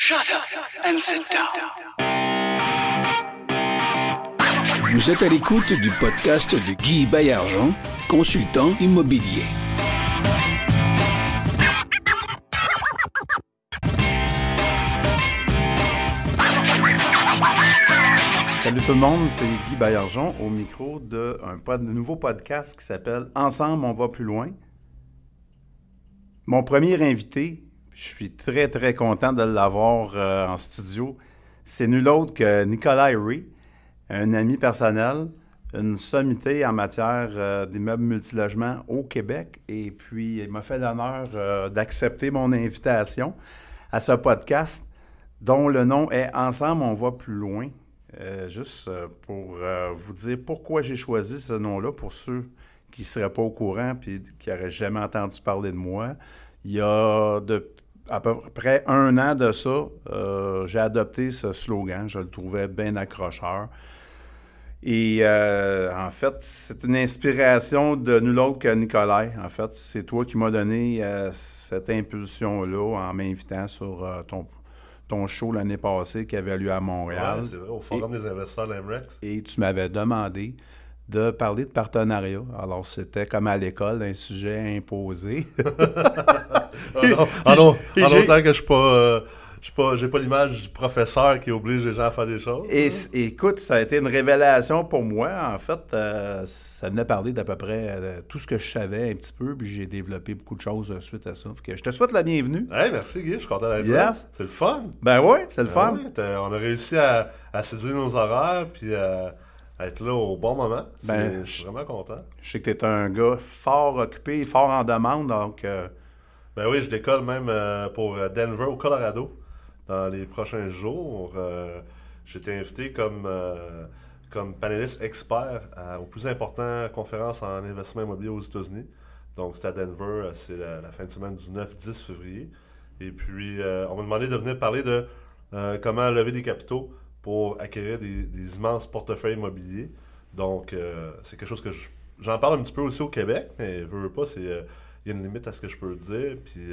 Shut up and sit down. Vous êtes à l'écoute du podcast de Guy Baillargeon, consultant immobilier. Salut tout le monde, c'est Guy Baillargeon au micro de nouveau podcast qui s'appelle « Ensemble, on va plus loin ». Mon premier invité, je suis très, très content de l'avoir en studio. C'est nul autre que Nicolas Ray, un ami personnel, une sommité en matière d'immeubles multilogements au Québec. Et puis, il m'a fait l'honneur d'accepter mon invitation à ce podcast dont le nom est « Ensemble, on va plus loin ». Juste pour vous dire pourquoi j'ai choisi ce nom-là, pour ceux qui ne seraient pas au courant et qui n'auraient jamais entendu parler de moi. Il y a à peu près 1 an de ça, j'ai adopté ce slogan. Je le trouvais bien accrocheur. Et en fait, c'est une inspiration de nul autre que Nicolas. En fait, c'est toi qui m'as donné cette impulsion-là en m'invitant sur ton show l'année passée qui avait lieu à Montréal. Ouais, c'est vrai, au Forum des investisseurs d'Amrex. Et tu m'avais demandé de parler de partenariat. Alors, c'était comme à l'école, un sujet imposé. En autant que j'ai pas l'image du professeur qui oblige les gens à faire des choses. Et écoute, ça a été une révélation pour moi. En fait, ça venait parler d'à peu près tout ce que je savais un petit peu, puis j'ai développé beaucoup de choses suite à ça. Je te souhaite la bienvenue. Hey, merci Guy, je suis content d'être là. Yes. C'est le fun. Ben oui, c'est le fun. Oui, on a réussi à séduire nos horaires, puis à être là au bon moment. Je suis vraiment content. Je sais que tu es un gars fort occupé, fort en demande, donc... Ben oui, je décolle même pour Denver, au Colorado, dans les prochains jours. J'ai été invité comme panéliste expert aux plus importantes conférences en investissement immobilier aux États-Unis. Donc, c'est à Denver, c'est la fin de semaine du 9-10 février. Et puis, on m'a demandé de venir parler de comment lever des capitaux pour acquérir des immenses portefeuilles immobiliers. Donc, c'est quelque chose que j'en parle un petit peu aussi au Québec, mais veux pas, il y a une limite à ce que je peux dire. Puis,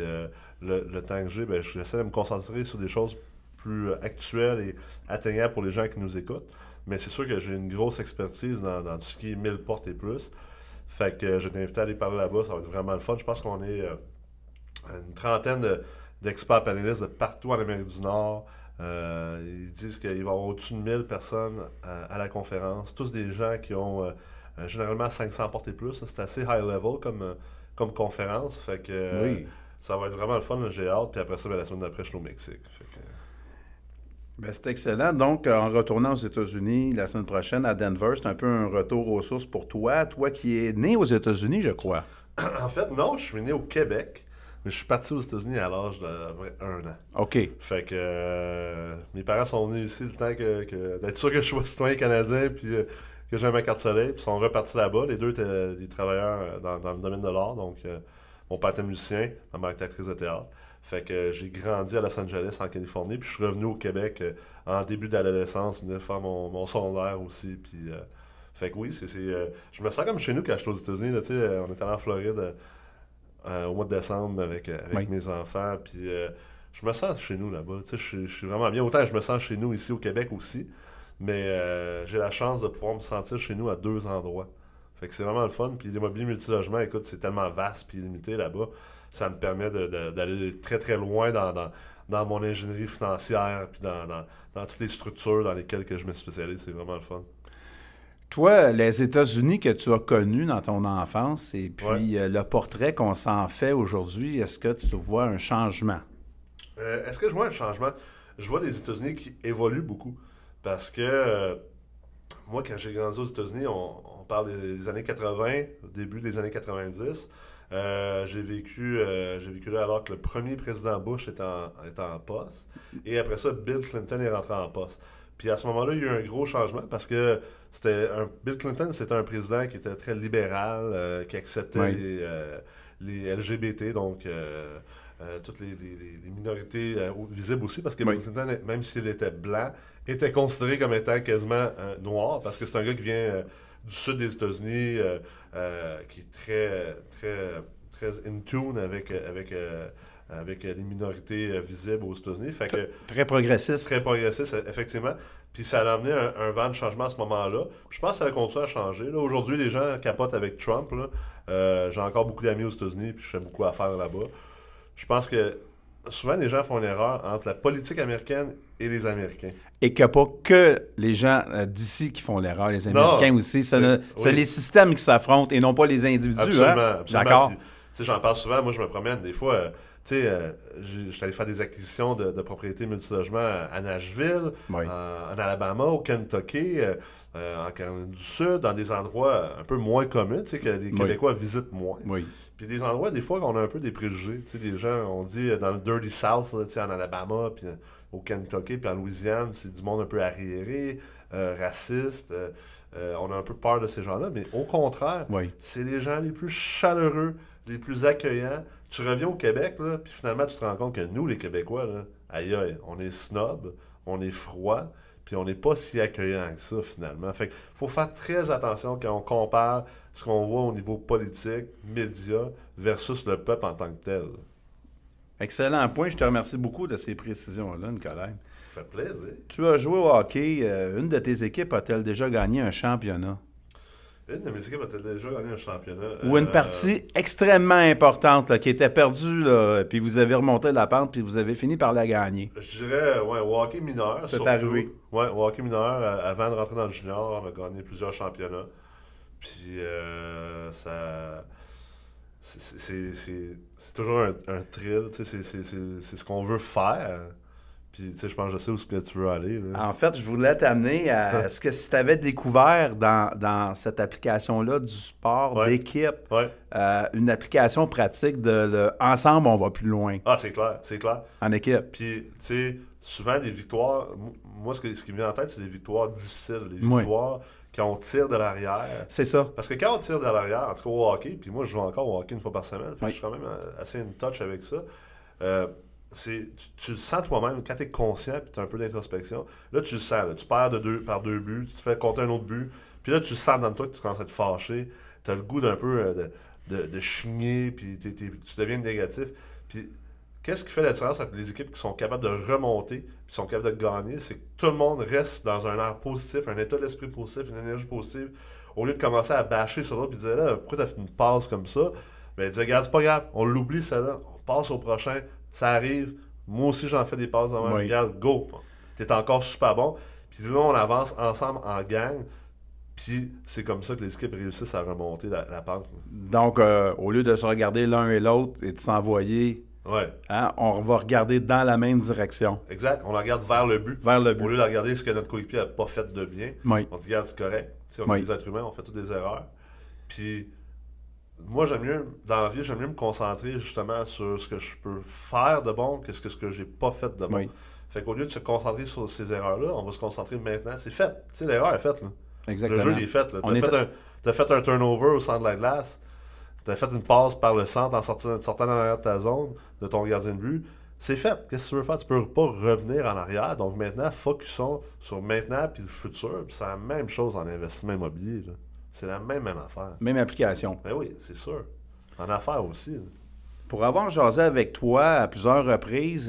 le temps que j'ai, j'essaie de me concentrer sur des choses plus actuelles et atteignables pour les gens qui nous écoutent. Mais c'est sûr que j'ai une grosse expertise dans tout ce qui est 1000 portes et plus. Fait que je t'ai invité à aller parler là-bas, ça va être vraiment le fun. Je pense qu'on est une trentaine d'experts panélistes de partout en Amérique du Nord. Ils disent qu'il va y avoir au-dessus de 1000 personnes à la conférence. Tous des gens qui ont généralement 500 portes et plus. C'est assez high level comme conférence. Fait que oui. Ça va être vraiment le fun, là, j'ai hâte. Puis après ça, la semaine d'après, je suis au Mexique. C'est excellent. Donc, en retournant aux États-Unis la semaine prochaine à Denver, c'est un peu un retour aux sources pour toi. Toi qui es né aux États-Unis, je crois. En fait, non, je suis né au Québec. Mais je suis parti aux États-Unis à l'âge de 1 an. OK. Fait que mes parents sont venus ici le temps d'être sûr que je sois citoyen canadien puis que j'ai ma carte soleil. Puis ils sont repartis là-bas. Les deux étaient des travailleurs dans le domaine de l'art. Donc, mon père était musicien, ma mère était actrice de théâtre. Fait que j'ai grandi à Los Angeles, en Californie. Puis je suis revenu au Québec en début d'adolescence, venir faire mon secondaire aussi. Puis, fait que oui, je me sens comme chez nous quand je suis aux États-Unis. Là, on est allé en Floride au mois de décembre avec oui. mes enfants. Puis je me sens chez nous là-bas. Je suis vraiment bien. Autant je me sens chez nous ici au Québec aussi. Mais j'ai la chance de pouvoir me sentir chez nous à 2 endroits. Fait que c'est vraiment le fun. Puis l'immobilier multilogement, écoute, c'est tellement vaste puis limité là-bas. Ça me permet d'aller très, très loin dans mon ingénierie financière puis dans toutes les structures dans lesquelles que je me spécialise. C'est vraiment le fun. Toi, les États-Unis que tu as connus dans ton enfance et puis le portrait qu'on s'en fait aujourd'hui, est-ce que tu vois un changement? Est-ce que je vois un changement? Je vois les États-Unis qui évoluent beaucoup. Parce que moi, quand j'ai grandi aux États-Unis, on parle des années 80, au début des années 90. J'ai vécu là alors que le premier président Bush était en poste. Et après ça, Bill Clinton est rentré en poste. Puis à ce moment-là, il y a eu un gros changement parce que Bill Clinton, c'était un président qui était très libéral, qui acceptait les LGBT, donc toutes les minorités visibles aussi, parce que Bill Clinton, même s'il était blanc, était considéré comme étant quasiment noir, parce que c'est un gars qui vient du sud des États-Unis, qui est très, très, très in tune avec avec les minorités visibles aux États-Unis. Fait que, Très progressiste. très progressiste, effectivement. Puis ça a amené un vent de changement à ce moment-là. Puis je pense que ça va continuer à changer. Là, aujourd'hui, les gens capotent avec Trump. Là. J'ai encore beaucoup d'amis aux États-Unis, puis je fais beaucoup d'affaires là-bas. Je pense que souvent, les gens font une erreur entre la politique américaine et les Américains. Et qu'il n'y a pas que les gens d'ici qui font l'erreur, les Américains aussi. C'est les systèmes qui s'affrontent et non pas les individus. Absolument. Hein? Absolument. D'accord. Puis, j'en parle souvent. Moi, je me promène des fois. Je suis allé faire des acquisitions de propriétés multilogements à Nashville, Oui. en Alabama, au Kentucky, en Caroline du Sud, dans des endroits un peu moins communs, que les Québécois visitent moins. Oui. Puis des endroits, des fois, on a un peu des préjugés. Des gens, on dit dans le Dirty South, là, en Alabama, puis au Kentucky, puis en Louisiane, c'est du monde un peu arriéré, raciste. On a un peu peur de ces gens-là, mais au contraire, c'est les gens les plus chaleureux, les plus accueillants. Tu reviens au Québec, là, puis finalement, tu te rends compte que nous, les Québécois, là, aïe, on est snob, on est froid, puis on n'est pas si accueillant que ça, finalement. Fait qu'il faut faire très attention quand on compare ce qu'on voit au niveau politique, médias, versus le peuple en tant que tel. Excellent point. Je te remercie beaucoup de ces précisions-là, Nicolas. Ça fait plaisir. Tu as joué au hockey. Une de tes équipes a-t-elle déjà gagné un championnat? Une de mes équipes a-t-elle déjà gagné un championnat? Ou une partie extrêmement importante là, qui était perdue, là, puis vous avez remonté la pente, puis vous avez fini par la gagner. Je dirais, au hockey mineur. C'est surtout. arrivé. Oui, au hockey mineur, avant de rentrer dans le junior, on a gagné plusieurs championnats. Puis ça... C'est toujours un thrill, c'est ce qu'on veut faire. Puis, je pense que je sais où est-ce que tu veux aller. Là. En fait, je voulais t'amener à ce que si tu avais découvert dans cette application-là du sport d'équipe, une application pratique de ensemble, on va plus loin. Ah, c'est clair. En équipe. Puis, tu sais, souvent des victoires, moi, ce qui me vient en tête, c'est des victoires difficiles, des victoires quand on tire de l'arrière. C'est ça. Parce que quand on tire de l'arrière, en tout cas au hockey, puis moi, je joue encore au hockey une fois par semaine, je suis quand même assez in touch avec ça. Tu le sens toi-même, quand tu es conscient et tu as un peu d'introspection, là tu le sens, là, tu perds par deux buts, tu te fais compter un autre but, puis là tu sens dans toi que tu commences à te fâcher, tu as le goût d'un peu de chigner, puis tu deviens négatif. Puis qu'est-ce qui fait la différence entre les équipes qui sont capables de remonter, qui sont capables de gagner, c'est que tout le monde reste dans un air positif, un état d'esprit positif, une énergie positive, au lieu de commencer à bâcher sur l'autre et dire là, pourquoi tu as fait une passe comme ça? Ben dire, regarde, c'est pas grave, on l'oublie celle-là, on passe au prochain. Ça arrive. Moi aussi, j'en fais des passes dans ma regarde. Go! T'es encore super bon. Puis là, on avance ensemble en gang. Puis c'est comme ça que les équipes réussissent à remonter la pente. Donc, au lieu de se regarder l'un et l'autre et de s'envoyer, on va regarder dans la même direction. Exact. On la regarde vers le but. Vers le but. Au lieu de regarder ce que notre coéquipier n'a pas fait de bien. On dit, regarde, c'est correct. T'sais, on est des êtres humains, on fait toutes des erreurs. Puis... moi, dans la vie, j'aime mieux me concentrer justement sur ce que je peux faire de bon que ce que j'ai pas fait de bon. Fait qu'au lieu de se concentrer sur ces erreurs-là, on va se concentrer maintenant. C'est fait. Tu sais, l'erreur est faite. Là. Exactement. Le jeu il est fait. T'as fait un turnover au centre de la glace. T'as fait une passe par le centre en sortant en arrière de ta zone, de ton gardien de but. C'est fait. Qu'est-ce que tu veux faire? Tu peux pas revenir en arrière. Donc maintenant, focusons sur maintenant puis le futur. Puis c'est la même chose en investissement immobilier. Là. C'est la même affaire. Même application. Ben oui, c'est sûr. En affaires aussi. Là. Pour avoir jasé avec toi à plusieurs reprises,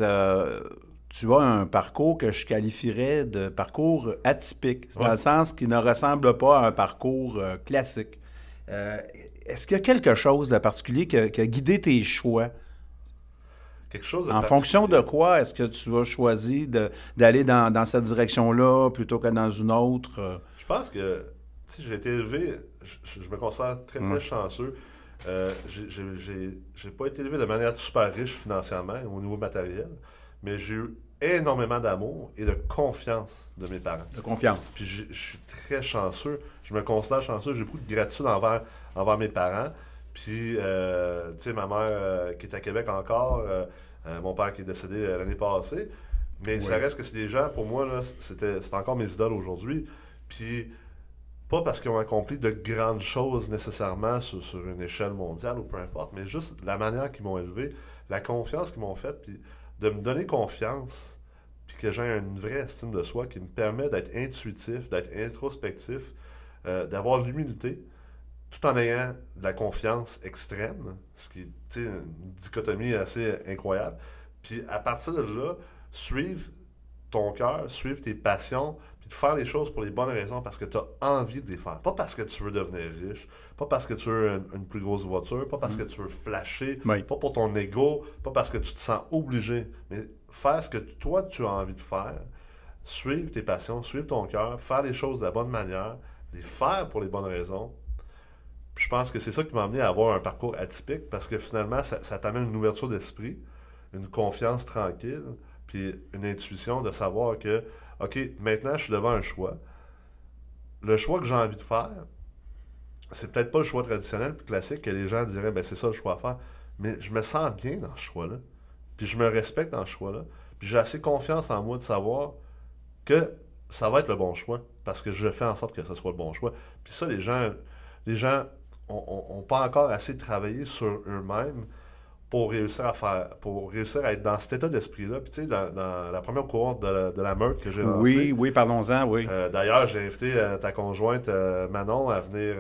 tu as un parcours que je qualifierais de parcours atypique. C'est dans le sens qu'il ne ressemble pas à un parcours classique. Est-ce qu'il y a quelque chose de particulier qui a guidé tes choix? Quelque chose en fonction de quoi est-ce que tu as choisi d'aller dans cette direction-là plutôt que dans une autre? Je pense que j'ai été élevé, je me considère très, très chanceux. J'ai pas été élevé de manière super riche financièrement au niveau matériel, mais j'ai eu énormément d'amour et de confiance de mes parents. De confiance. Puis je suis très chanceux. Je me considère chanceux. J'ai beaucoup de gratitude envers mes parents. Puis, tu sais, ma mère qui est à Québec encore, mon père qui est décédé l'année passée. Mais ça reste que c'est des gens, pour moi, là, c'est encore mes idoles aujourd'hui. Puis, pas parce qu'ils ont accompli de grandes choses nécessairement sur une échelle mondiale ou peu importe, mais juste la manière qu'ils m'ont élevé, la confiance qu'ils m'ont faite, puis de me donner confiance, puis que j'ai une vraie estime de soi qui me permet d'être intuitif, d'être introspectif, d'avoir l'humilité, tout en ayant de la confiance extrême, ce qui est une dichotomie assez incroyable. Puis à partir de là, suivre ton cœur, suivre tes passions, puis de faire les choses pour les bonnes raisons, parce que tu as envie de les faire. Pas parce que tu veux devenir riche, pas parce que tu veux une plus grosse voiture, pas parce que tu veux flasher, Oui. pas pour ton ego, pas parce que tu te sens obligé, mais faire ce que toi, tu as envie de faire, suivre tes passions, suivre ton cœur, faire les choses de la bonne manière, les faire pour les bonnes raisons. Puis je pense que c'est ça qui m'a amené à avoir un parcours atypique, parce que finalement, ça t'amène une ouverture d'esprit, une confiance tranquille, puis une intuition de savoir que, OK, maintenant, je suis devant un choix. Le choix que j'ai envie de faire, c'est peut-être pas le choix traditionnel puis classique que les gens diraient, ben c'est ça le choix à faire. Mais je me sens bien dans ce choix-là. Puis je me respecte dans ce choix-là. Puis j'ai assez confiance en moi de savoir que ça va être le bon choix, parce que je fais en sorte que ce soit le bon choix. Puis ça, les gens ont pas encore assez travaillé sur eux-mêmes pour réussir à être dans cet état d'esprit-là. Puis tu sais, dans la première cohorte de la meute que j'ai lancée, Oui, parlons-en, oui. d'ailleurs, j'ai invité ta conjointe Manon à venir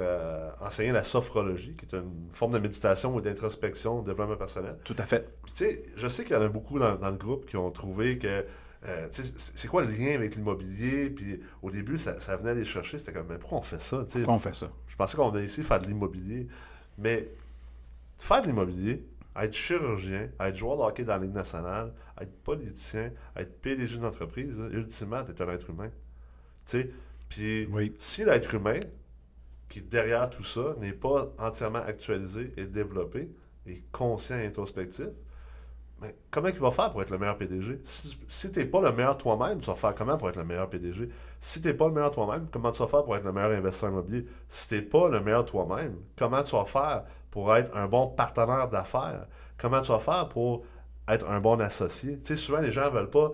enseigner la sophrologie, qui est une forme de méditation ou d'introspection, de développement personnel. Tout à fait. Puis tu sais, je sais qu'il y en a beaucoup dans le groupe qui ont trouvé que tu sais, c'est quoi le lien avec l'immobilier? Puis au début, ça venait les chercher. C'était comme, mais pourquoi on fait ça? Tu sais, Pourquoi on fait ça? je pensais qu'on venait ici faire de l'immobilier. Mais faire de l'immobilier, être chirurgien, être joueur de hockey dans la Ligue nationale, être politicien, être PDG d'une entreprise, là, ultimement, tu es un être humain. Tu sais, puis Oui. si l'être humain qui est derrière tout ça n'est pas entièrement actualisé et développé et conscient et introspectif, mais comment il va faire pour être le meilleur PDG? Si tu n'es pas le meilleur toi-même, tu vas faire comment pour être le meilleur PDG? Si tu n'es pas le meilleur toi-même, comment tu vas faire pour être le meilleur investisseur immobilier? Si tu n'es pas le meilleur toi-même, comment tu vas faire pour être un bon partenaire d'affaires? Comment tu vas faire pour être un bon associé? Tu sais, souvent, les gens ne veulent pas...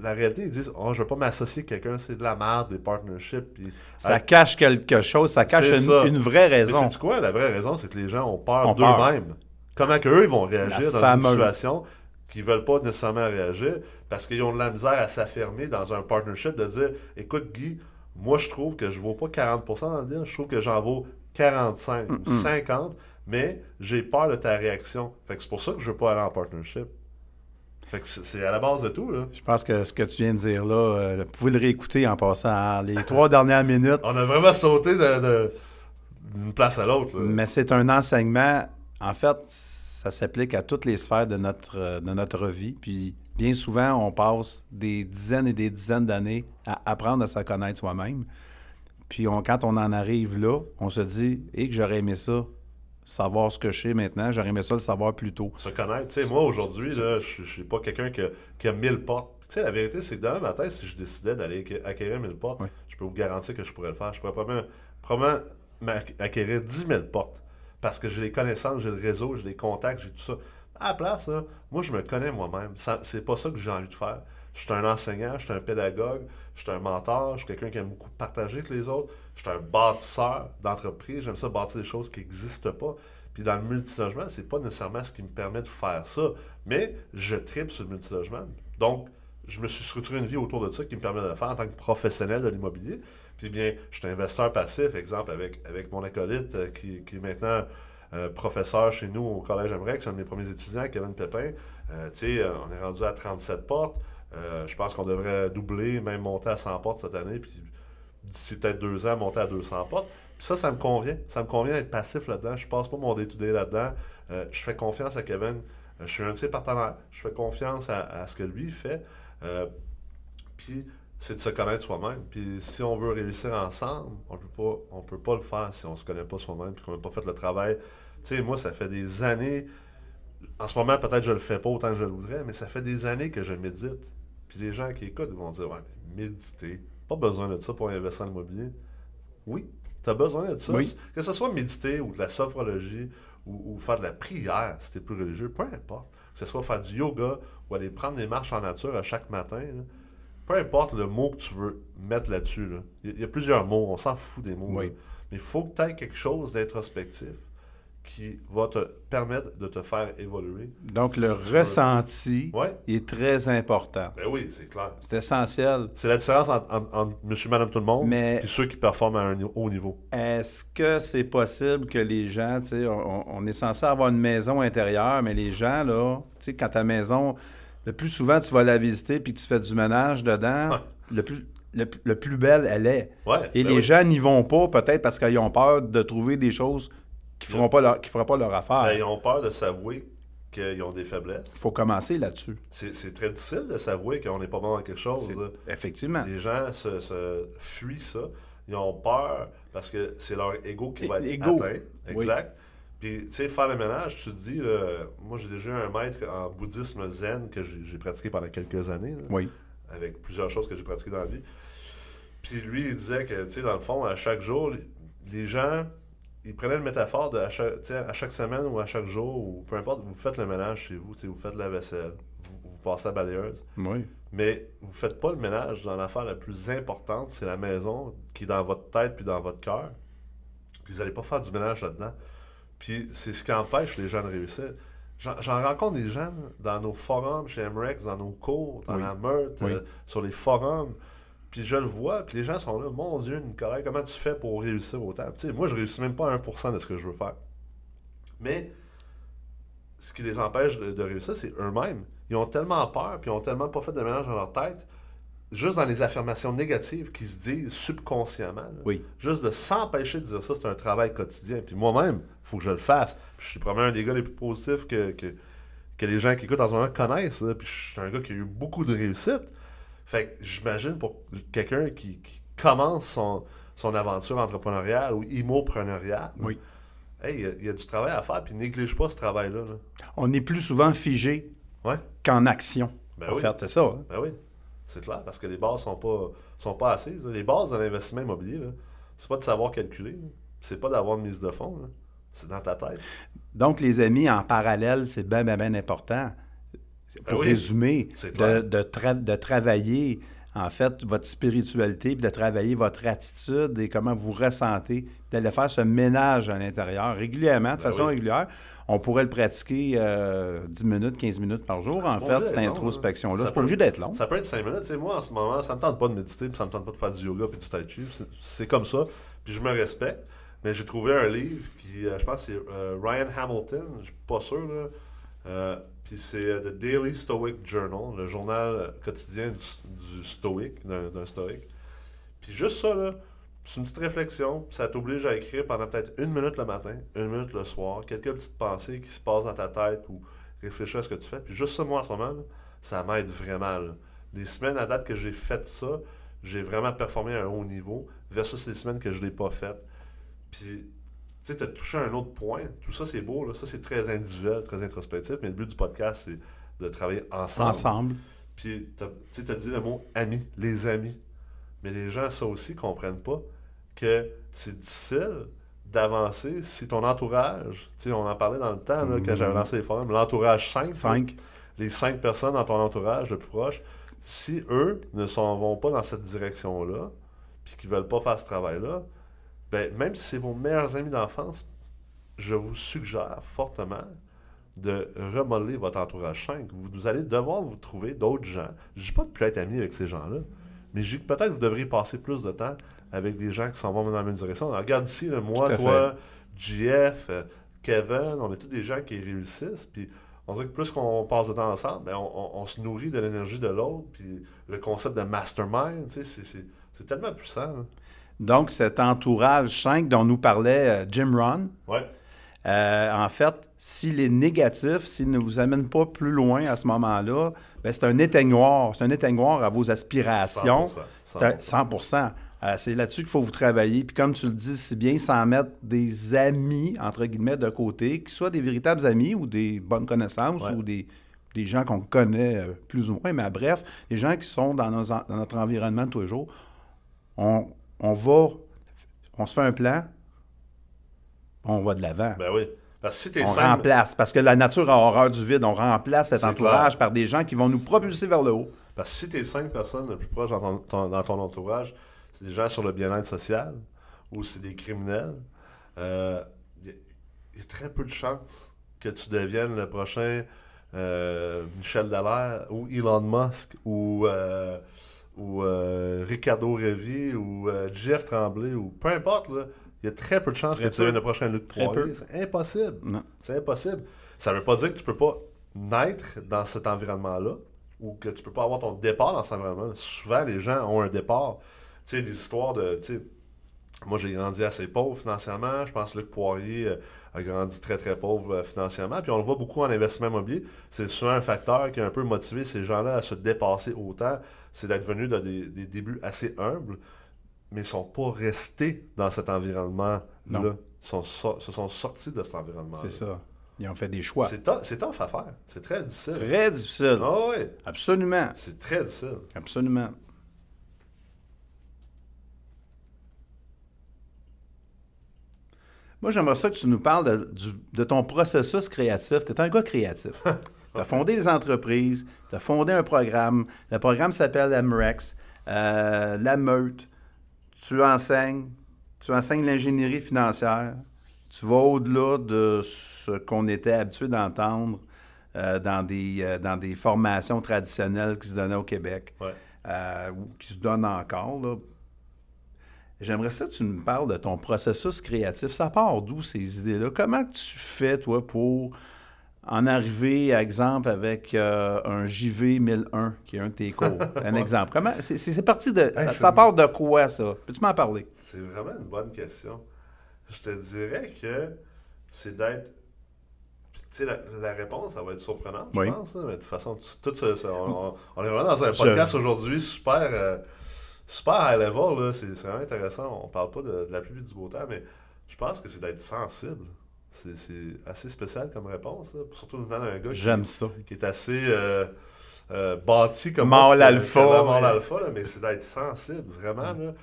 La réalité, ils disent « Oh, je ne veux pas m'associer avec quelqu'un, c'est de la merde, des partnerships. » Ça cache quelque chose, ça cache une vraie raison. Mais c'est quoi? La vraie raison, c'est que les gens ont peur Ont peur. d'eux-mêmes. Comment qu'eux, ils vont réagir La dans une fameuse. situation qu'ils ne veulent pas nécessairement réagir parce qu'ils ont de la misère à s'affirmer dans un partnership, de dire « Écoute, Guy, moi, je trouve que je ne vaux pas 40% dans le deal, je trouve que j'en vaux 45 ou 50, mais j'ai peur de ta réaction. » Fait que c'est pour ça que je ne veux pas aller en partnership. Fait que c'est à la base de tout, là. Je pense que ce que tu viens de dire là, vous pouvez le réécouter en passant à les 3 dernières minutes. On a vraiment sauté d'une place à l'autre, là. Mais c'est un enseignement, en fait, ça s'applique à toutes les sphères de notre vie. Puis bien souvent, on passe des dizaines et des dizaines d'années à apprendre à se connaître soi-même. Puis quand on en arrive là, on se dit « que j'aurais aimé ça, savoir ce que je sais maintenant, j'aurais aimé ça le savoir plus tôt. » Se connaître. Tu sais, moi, aujourd'hui, là, je suis pas quelqu'un qui a 1000 portes. Tu sais, la vérité, c'est que demain matin, si je décidais d'aller acquérir 1000 portes, Oui. je peux vous garantir que je pourrais le faire. Je pourrais probablement acquérir 10 000 portes. Parce que j'ai les connaissances, j'ai le réseau, j'ai les contacts, j'ai tout ça. À la place, là, moi, je me connais moi-même. C'est pas ça que j'ai envie de faire. Je suis un enseignant, je suis un pédagogue, je suis un mentor, je suis quelqu'un qui aime beaucoup partager avec les autres. Je suis un bâtisseur d'entreprise. J'aime ça bâtir des choses qui n'existent pas. Puis dans le multilogement, c'est pas nécessairement ce qui me permet de faire ça. Mais je tripe sur le multilogement. Donc, je me suis structuré une vie autour de ça qui me permet de le faire en tant que professionnel de l'immobilier. Puis bien, je suis investisseur passif, exemple, avec mon acolyte qui est maintenant professeur chez nous au Collège Emmerich, c'est un de mes premiers étudiants, Kevin Pépin. Tu sais, on est rendu à 37 portes. Je pense qu'on devrait doubler, même monter à 100 portes cette année, puis d'ici peut-être 2 ans, monter à 200 portes. Puis ça me convient. Ça me convient d'être passif là-dedans. Je passe pas mon day-to-day là-dedans. Je fais confiance à Kevin. Je suis un de ses partenaires. Je fais confiance à ce que lui fait. Puis c'est de se connaître soi-même. Puis si on veut réussir ensemble, on peut pas le faire si on se connaît pas soi-même puis qu'on n'a pas fait le travail. Tu sais, moi, ça fait des années... En ce moment, peut-être que je le fais pas autant que je le voudrais, mais ça fait des années que je médite. Puis les gens qui écoutent vont dire « Ouais, mais méditer, pas besoin de ça pour investir en immobilier. » Oui, tu as besoin de ça. Oui. Que ce soit méditer ou de la sophrologie ou faire de la prière, si tu es plus religieux, peu importe. Que ce soit faire du yoga ou aller prendre des marches en nature à chaque matin, là. Peu importe le mot que tu veux mettre là-dessus. Là. Il y a plusieurs mots, on s'en fout des mots. Oui. Là. Mais il faut que tu aies quelque chose d'introspectif qui va te permettre de te faire évoluer. Donc, le ressenti Ouais. est très important. Ben oui, c'est clair. C'est essentiel. C'est la différence entre monsieur, madame, tout le monde Mais- et ceux qui performent à un haut niveau. Est-ce que c'est possible que les gens, tu sais, on est censé avoir une maison intérieure, mais les gens, là, tu sais, quand ta maison, le plus souvent, tu vas la visiter puis tu fais du ménage dedans, le plus belle, elle est. Ouais, Et ben les oui. gens n'y vont pas, peut-être parce qu'ils ont peur de trouver des choses qui ne feront pas leur affaire. Ben, ils ont peur de s'avouer qu'ils ont des faiblesses. Il faut commencer là-dessus. C'est très difficile de s'avouer qu'on n'est pas bon dans quelque chose. là. Effectivement. Les gens se fuient ça. Ils ont peur parce que c'est leur ego qui va être L'ego. atteint. Exact. Puis, tu sais, faire le ménage, tu te dis, moi, j'ai déjà eu un maître en bouddhisme zen que j'ai pratiqué pendant quelques années, là, Oui. avec plusieurs choses que j'ai pratiquées dans la vie. Puis lui, il disait que, tu sais, dans le fond, à chaque jour, les gens, ils prenaient une métaphore de à chaque semaine ou à chaque jour, ou peu importe, vous faites le ménage chez vous, tu sais, vous faites la vaisselle, vous passez à la balayeuse. Oui. Mais vous ne faites pas le ménage dans l'affaire la plus importante, c'est la maison qui est dans votre tête puis dans votre cœur. Puis vous n'allez pas faire du ménage là-dedans. Puis c'est ce qui empêche les gens de réussir. J'en rencontre des gens là, dans nos forums chez MREX, dans nos cours, dans Oui. la meute, Oui. sur les forums. Puis je le vois, puis les gens sont là, mon Dieu, Nicolas, comment tu fais pour réussir autant? Tu sais, moi, je réussis même pas à 1% de ce que je veux faire. Mais ce qui les empêche de réussir, c'est eux-mêmes. Ils ont tellement peur, puis ils ont tellement pas fait de ménage dans leur tête, juste dans les affirmations négatives qu'ils se disent subconsciemment. Là. Oui. Juste de s'empêcher de dire ça, c'est un travail quotidien. Puis moi-même, il faut que je le fasse. Puis je suis probablement un des gars les plus positifs que les gens qui écoutent en ce moment connaissent. Là. Puis je suis un gars qui a eu beaucoup de réussite. Fait que j'imagine pour quelqu'un qui commence son aventure entrepreneuriale ou immopreneuriale, Oui. hey, il y a du travail à faire, puis néglige pas ce travail-là. Là. On est plus souvent figé Ouais, qu'en action. ben en oui. fait, c'est ça. Hein? Ben oui, c'est clair, parce que les bases sont pas assises. Là. Les bases de l'investissement immobilier, là, c'est pas de savoir calculer, là. C'est pas d'avoir une mise de fonds, là. C'est dans ta tête. Donc, les amis, en parallèle, c'est bien, bien, bien important. Pour oui, résumer, c'est clair. de travailler, en fait, votre spiritualité, puis de travailler votre attitude et comment vous ressentez, d'aller faire ce ménage à l'intérieur régulièrement, de façon oui. régulière. On pourrait le pratiquer 10 minutes, 15 minutes par jour, en pas fait, obligé cette d'être long, introspection-là. hein. C'est pas obligé d'être long. Ça peut être 5 minutes. Tu sais, moi, en ce moment, ça me tente pas de méditer, puis ça me tente pas de faire du yoga puis du tai chi. C'est comme ça. Puis je me respecte. Mais j'ai trouvé un livre, puis je pense que c'est Ryan Hamilton, je suis pas sûr, là. Puis c'est The Daily Stoic Journal, le journal quotidien du stoïque, d'un stoïque. Puis juste ça, là, c'est une petite réflexion, puis ça t'oblige à écrire pendant peut-être 1 minute le matin, 1 minute le soir, quelques petites pensées qui se passent dans ta tête ou réfléchir à ce que tu fais. Puis juste ça, moi, en ce moment, là, ça m'aide vraiment. Là. Des semaines à date que j'ai fait ça, j'ai vraiment performé à un haut niveau, versus les semaines que je ne l'ai pas fait. Puis, tu sais, tu as touché à un autre point. Tout ça, c'est beau. Là. Ça, c'est très individuel, très introspectif. Mais le but du podcast, c'est de travailler ensemble. Ensemble. Puis, tu sais, tu as dit le mot « amis », les amis. Mais les gens, ça aussi, comprennent pas que c'est difficile d'avancer si ton entourage, tu sais, on en parlait dans le temps, là, quand j'avais lancé les forums, l'entourage 5. 5. Les 5 personnes dans ton entourage le plus proche, si eux ne s'en vont pas dans cette direction-là, puis qu'ils veulent pas faire ce travail-là, ben, même si c'est vos meilleurs amis d'enfance, je vous suggère fortement de remodeler votre entourage 5. Vous allez devoir vous trouver d'autres gens. Je ne dis pas de plus être ami avec ces gens-là, mais je dis que peut-être vous devriez passer plus de temps avec des gens qui s'en vont dans la même direction. Alors, regarde ici, là, moi, Tout à toi, JF, Kevin, on est tous des gens qui réussissent, puis on dirait que plus qu'on passe de temps ensemble, ben on se nourrit de l'énergie de l'autre, puis le concept de mastermind, tu sais, c'est tellement puissant. Hein. Donc, cet entourage 5 dont nous parlait Jim Rohn, Ouais. en fait, s'il est négatif, s'il ne vous amène pas plus loin à ce moment-là, ben c'est un éteignoir. C'est un éteignoir à vos aspirations. 100%. C'est un 100%. C'est là-dessus qu'il faut vous travailler. Puis comme tu le dis si bien, sans mettre des amis, entre guillemets, de côté, qui soient des véritables amis ou des bonnes connaissances Ouais. ou des gens qu'on connaît plus ou moins. Mais bref, des gens qui sont dans notre environnement de tous les jours. On se fait un plan, on va de l'avant. Ben oui. Parce que si t'es On simple, remplace, parce que la nature a horreur du vide, on remplace cet C'est entourage clair. par des gens qui vont nous propulser vers le haut. parce que si t'es 5 personnes le plus proches dans ton entourage, c'est des gens sur le bien-être social ou c'est des criminels, il y a très peu de chances que tu deviennes le prochain Michel Dallaire ou Elon Musk ou Ricardo Révy ou Jeff Tremblay ou peu importe, là. Il y a très peu de chances que tu deviennes le prochain Luc Poirier. C'est impossible. Non. C'est impossible. Ça ne veut pas dire que tu peux pas naître dans cet environnement-là ou que tu peux pas avoir ton départ dans cet environnement-là. Souvent, les gens ont un départ. Tu sais, des histoires de... Moi, j'ai grandi assez pauvre financièrement. Je pense que Luc Poirier a grandi très, très pauvre financièrement. Puis on le voit beaucoup en investissement immobilier. C'est souvent un facteur qui a un peu motivé ces gens-là à se dépasser autant. C'est d'être venus dans des débuts assez humbles, mais ils ne sont pas restés dans cet environnement-là. Non. Ils se sont sortis de cet environnement-là. C'est ça. Ils ont fait des choix. C'est tough à faire. C'est très difficile. Très difficile. Ah oui. Absolument. C'est très difficile. Absolument. Moi, j'aimerais ça que tu nous parles de ton processus créatif. Tu es un gars créatif. Tu as fondé des entreprises, tu as fondé un programme. Le programme s'appelle MREX, La Meute. Tu enseignes l'ingénierie financière. Tu vas au-delà de ce qu'on était habitué d'entendre dans des formations traditionnelles qui se donnaient au Québec, ou qui se donnent encore, là. J'aimerais ça que tu nous parles de ton processus créatif. Ça part d'où, ces idées-là? Comment tu fais, toi, pour en arriver, par exemple, avec un JV 1001, qui est un de tes cours? Un exemple. Comment c'est parti de... Ça part de quoi, ça? Peux-tu m'en parler? C'est vraiment une bonne question. Je te dirais que c'est d'être... Tu sais, la réponse, ça va être surprenante, je pense. Hein, mais de toute façon, tout ça, on est vraiment dans un podcast aujourd'hui super high level. Là. C'est vraiment intéressant. On parle pas de la pluie du beau temps, mais je pense que c'est d'être sensible. C'est assez spécial comme réponse. Là. Surtout venant d'un gars qui est assez bâti comme mâle alpha. Mâle alpha, là, mais c'est d'être sensible, vraiment. Là.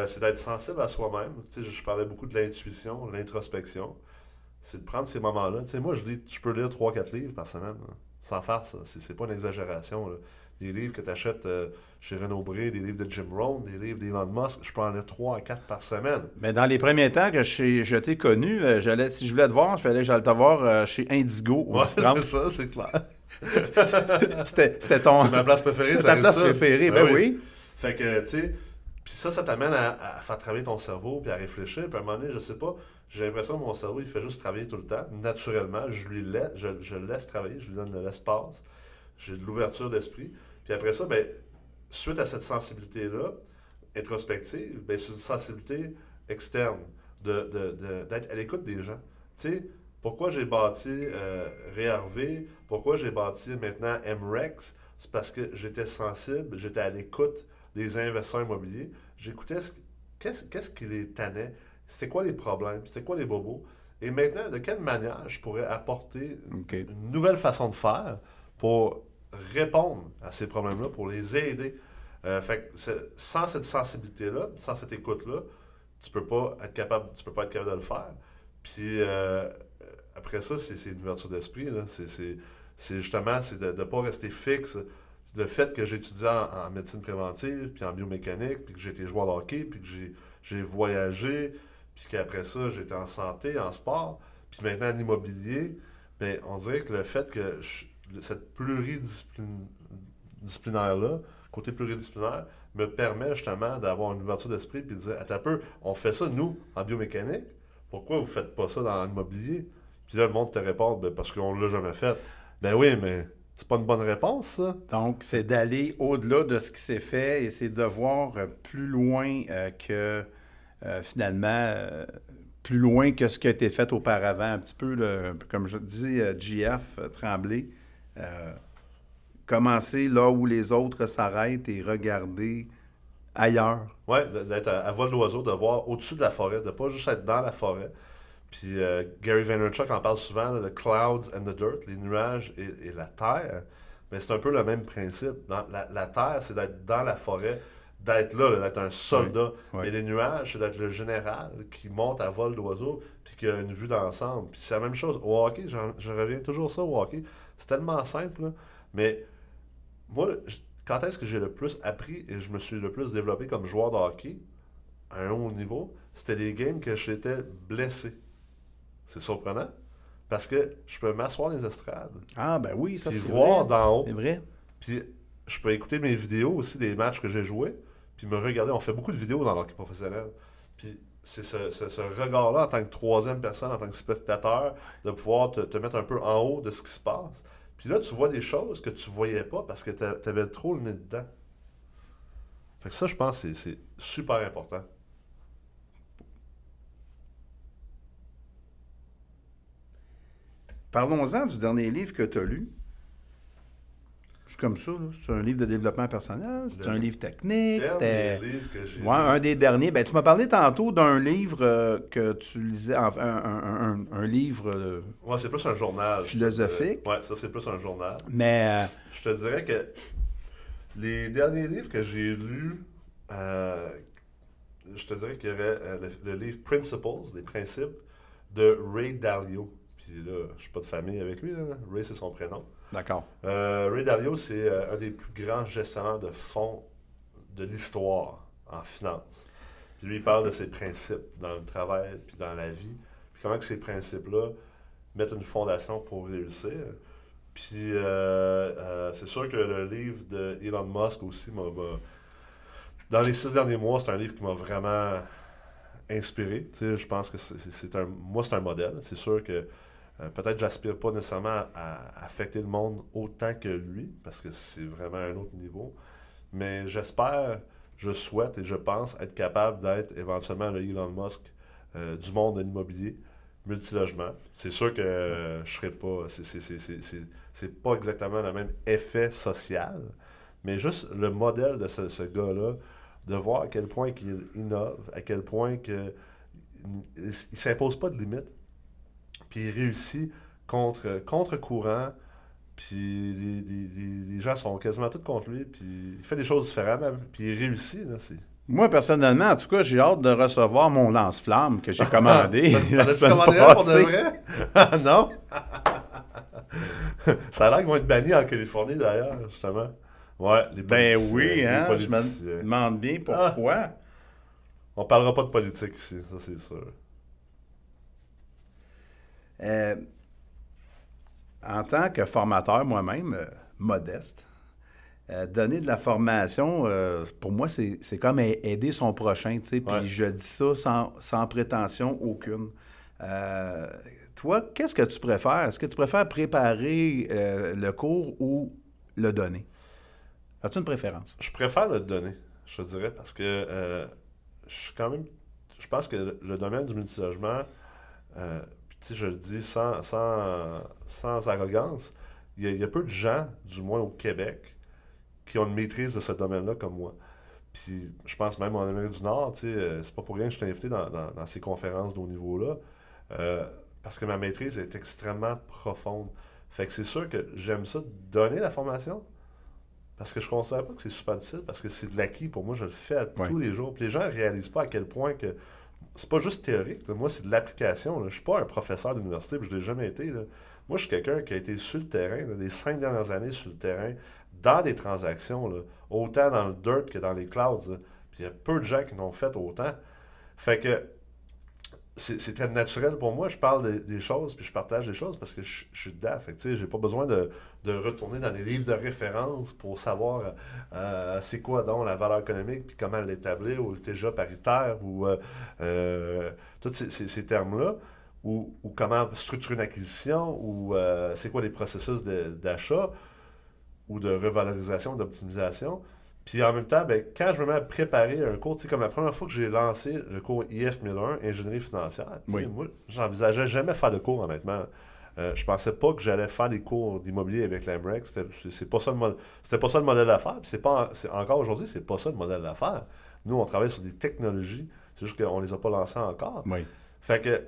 C'est d'être sensible à soi-même. Tu sais, je parlais beaucoup de l'intuition, de l'introspection. C'est de prendre ces moments-là. Tu sais, moi, je peux lire 3-4 livres par semaine, là, sans farce. C'est pas une exagération. Là. Des livres que tu achètes chez Renaud-Bré, des livres de Jim Rohn, des livres d'Elon Musk, je peux en lire 3 à 4 par semaine. Mais dans les premiers temps que je t'ai connu, si je voulais te voir, j'allais te voir chez Indigo au 10-30. C'est ça, c'est clair. C'était ton... C'est ma place préférée. C'était ta place préférée, ben oui. Fait que, tu sais, puis ça t'amène à faire travailler ton cerveau, puis à réfléchir, puis à un moment donné, je sais pas, j'ai l'impression que mon cerveau, il fait juste travailler tout le temps, naturellement, je le laisse travailler, je lui donne de l'espace, j'ai de l'ouverture d'esprit. Puis après ça, ben, suite à cette sensibilité-là, introspective, ben, c'est une sensibilité externe, d'être à l'écoute des gens. Tu sais, pourquoi j'ai bâti REARV, pourquoi j'ai bâti maintenant MREX, c'est parce que j'étais sensible, j'étais à l'écoute des investisseurs immobiliers, j'écoutais qu'est-ce qui les tannait, c'était quoi les problèmes, c'était quoi les bobos, et maintenant, de quelle manière je pourrais apporter une nouvelle façon de faire pour répondre à ces problèmes-là, pour les aider. Fait que sans cette sensibilité-là, sans cette écoute-là, tu peux pas être capable de le faire. Puis après ça, c'est une ouverture d'esprit. Là. C'est justement de ne pas rester fixe. C'est le fait que j'ai étudié en médecine préventive, puis en biomécanique, puis que j'ai été joueur de hockey, puis que j'ai voyagé, puis qu'après ça, j'ai été en santé, en sport, puis maintenant en immobilier, bien, on dirait que le fait que cette pluridisciplinaire-là, côté pluridisciplinaire, me permet justement d'avoir une ouverture d'esprit puis de dire, attends un peu, on fait ça, nous, en biomécanique, pourquoi vous ne faites pas ça dans l'immobilier? Puis là, le monde te répond, ben, parce qu'on ne l'a jamais fait. Ben oui, mais c'est pas une bonne réponse, ça. Donc, c'est d'aller au-delà de ce qui s'est fait et c'est de voir plus loin que, finalement... plus loin que ce qui a été fait auparavant. Un petit peu, comme je dis, JF Tremblay, commencer là où les autres s'arrêtent et regarder ailleurs. Oui, d'être à vol d'oiseau, de voir au-dessus de la forêt, de ne pas juste être dans la forêt. Puis Gary Vaynerchuk en parle souvent, là, the clouds and the dirt, les nuages et la terre. Mais c'est un peu le même principe. La terre, c'est d'être dans la forêt, d'être là, d'être un soldat. Oui. Mais les nuages, c'est d'être le général qui monte à vol d'oiseau puis qui a une vue d'ensemble. Puis c'est la même chose. Au hockey, je reviens toujours ça au hockey. C'est tellement simple, là. Mais moi, quand est-ce que j'ai le plus appris et je me suis le plus développé comme joueur de hockey à un haut niveau, c'était les games que j'étais blessé. C'est surprenant. Parce que je peux m'asseoir dans les estrades, Ah, ben oui, ça puis c'est voir vrai. d'en haut. C'est vrai. Puis je peux écouter mes vidéos aussi des matchs que j'ai joués, puis me regarder. On fait beaucoup de vidéos dans l'hockey professionnel. Puis c'est ce regard-là en tant que troisième personne, en tant que spectateur, de pouvoir te mettre un peu en haut de ce qui se passe. Puis là, tu vois des choses que tu voyais pas parce que tu avais trop le nez dedans. Fait que ça, je pense que c'est super important. Parlons-en du dernier livre que tu as lu. C'est comme ça, là. C'est un livre de développement personnel, c'est un livre technique, c'était... Dernier livre que j'ai Ouais, lu. un des derniers. Ben, tu m'as parlé tantôt d'un livre que tu lisais, enfin, un livre, Ouais, c'est plus un journal. Philosophique. Ouais, ça, c'est plus un journal. mais Je te dirais que les derniers livres que j'ai lus, je te dirais qu'il y aurait le livre Principles, les principes, de Ray Dalio. Puis là, je suis pas de famille avec lui, là. Ray, c'est son prénom. d'accord. Ray Dalio, c'est un des plus grands gestionnaires de fonds de l'histoire en finance. Puis lui, il parle de ses principes dans le travail puis dans la vie. Puis comment que ces principes-là mettent une fondation pour réussir. Puis c'est sûr que le livre de Elon Musk aussi dans les 6 derniers mois, c'est un livre qui m'a vraiment inspiré. Tu sais, je pense que c'est un modèle. C'est sûr que peut-être j'aspire pas nécessairement à affecter le monde autant que lui, parce que c'est vraiment un autre niveau. Mais j'espère, je souhaite et je pense être capable d'être éventuellement le Elon Musk du monde de l'immobilier, multilogement. C'est sûr que je serai pas... C'est pas exactement le même effet social, mais juste le modèle de ce gars-là, de voir à quel point il innove, à quel point il s'impose pas de limites, puis il réussit contre-courant, puis les gens sont quasiment tous contre lui, puis il fait des choses différemment, puis il réussit. Là, Moi, personnellement, en tout cas, j'ai hâte de recevoir mon lance-flamme que j'ai commandé la T'en as-tu semaine commandé un pour de passée. vrai? Non? Ça a l'air qu'ils vont être bannis en Californie, d'ailleurs, justement. Ouais, les Ben politiciens, oui, les hein, je politiciens. me demande bien pourquoi. On parlera pas de politique ici, ça c'est sûr. En tant que formateur moi-même, modeste, donner de la formation, pour moi, c'est comme aider son prochain, tu sais, puis Ouais. je dis ça sans prétention aucune. Toi, qu'est-ce que tu préfères? Est-ce que tu préfères préparer le cours ou le donner? As-tu une préférence? Je préfère le donner, je te dirais, parce que je pense que le domaine du multilogement, puis tu sais, je le dis sans arrogance, il y a peu de gens, du moins au Québec, qui ont une maîtrise de ce domaine-là comme moi. Puis je pense même en Amérique du Nord, tu sais, c'est pas pour rien que je t'ai invité dans ces conférences de haut niveau-là, parce que ma maîtrise est extrêmement profonde. Fait que c'est sûr que j'aime ça, donner la formation, parce que je ne considère pas que c'est super difficile, parce que c'est de l'acquis. Pour moi, je le fais tous les jours. Puis les gens ne réalisent pas à quel point que c'est pas juste théorique. Là. Moi, c'est de l'application. Là. Je ne suis pas un professeur d'université, puis je ne l'ai jamais été. Là. Moi, je suis quelqu'un qui a été sur le terrain, là, les 5 dernières années sur le terrain, dans des transactions, là, autant dans le dirt que dans les clouds. Là. Puis il y a peu de gens qui l'ont fait autant. Fait que c'est très naturel pour moi. Je parle des choses, puis je partage des choses parce que je suis dedans. Fait que, tu sais, j'ai pas besoin de retourner dans les livres de référence pour savoir c'est quoi donc la valeur économique, puis comment l'établir, ou le TGA paritaire, ou tous ces termes-là, ou comment structurer une acquisition, ou c'est quoi les processus d'achat, ou de revalorisation, d'optimisation. Puis en même temps, ben, quand je me mets à préparer un cours, tu sais, comme la première fois que j'ai lancé le cours IF 1001, Ingénierie financière, tu sais, moi, j'envisageais jamais faire de cours, honnêtement. Je pensais pas que j'allais faire des cours d'immobilier avec l'AMREX. C'était pas ça le modèle d'affaires. Puis encore aujourd'hui, c'est pas ça le modèle d'affaires. Nous, on travaille sur des technologies. C'est juste qu'on les a pas lancées encore. Oui. Fait que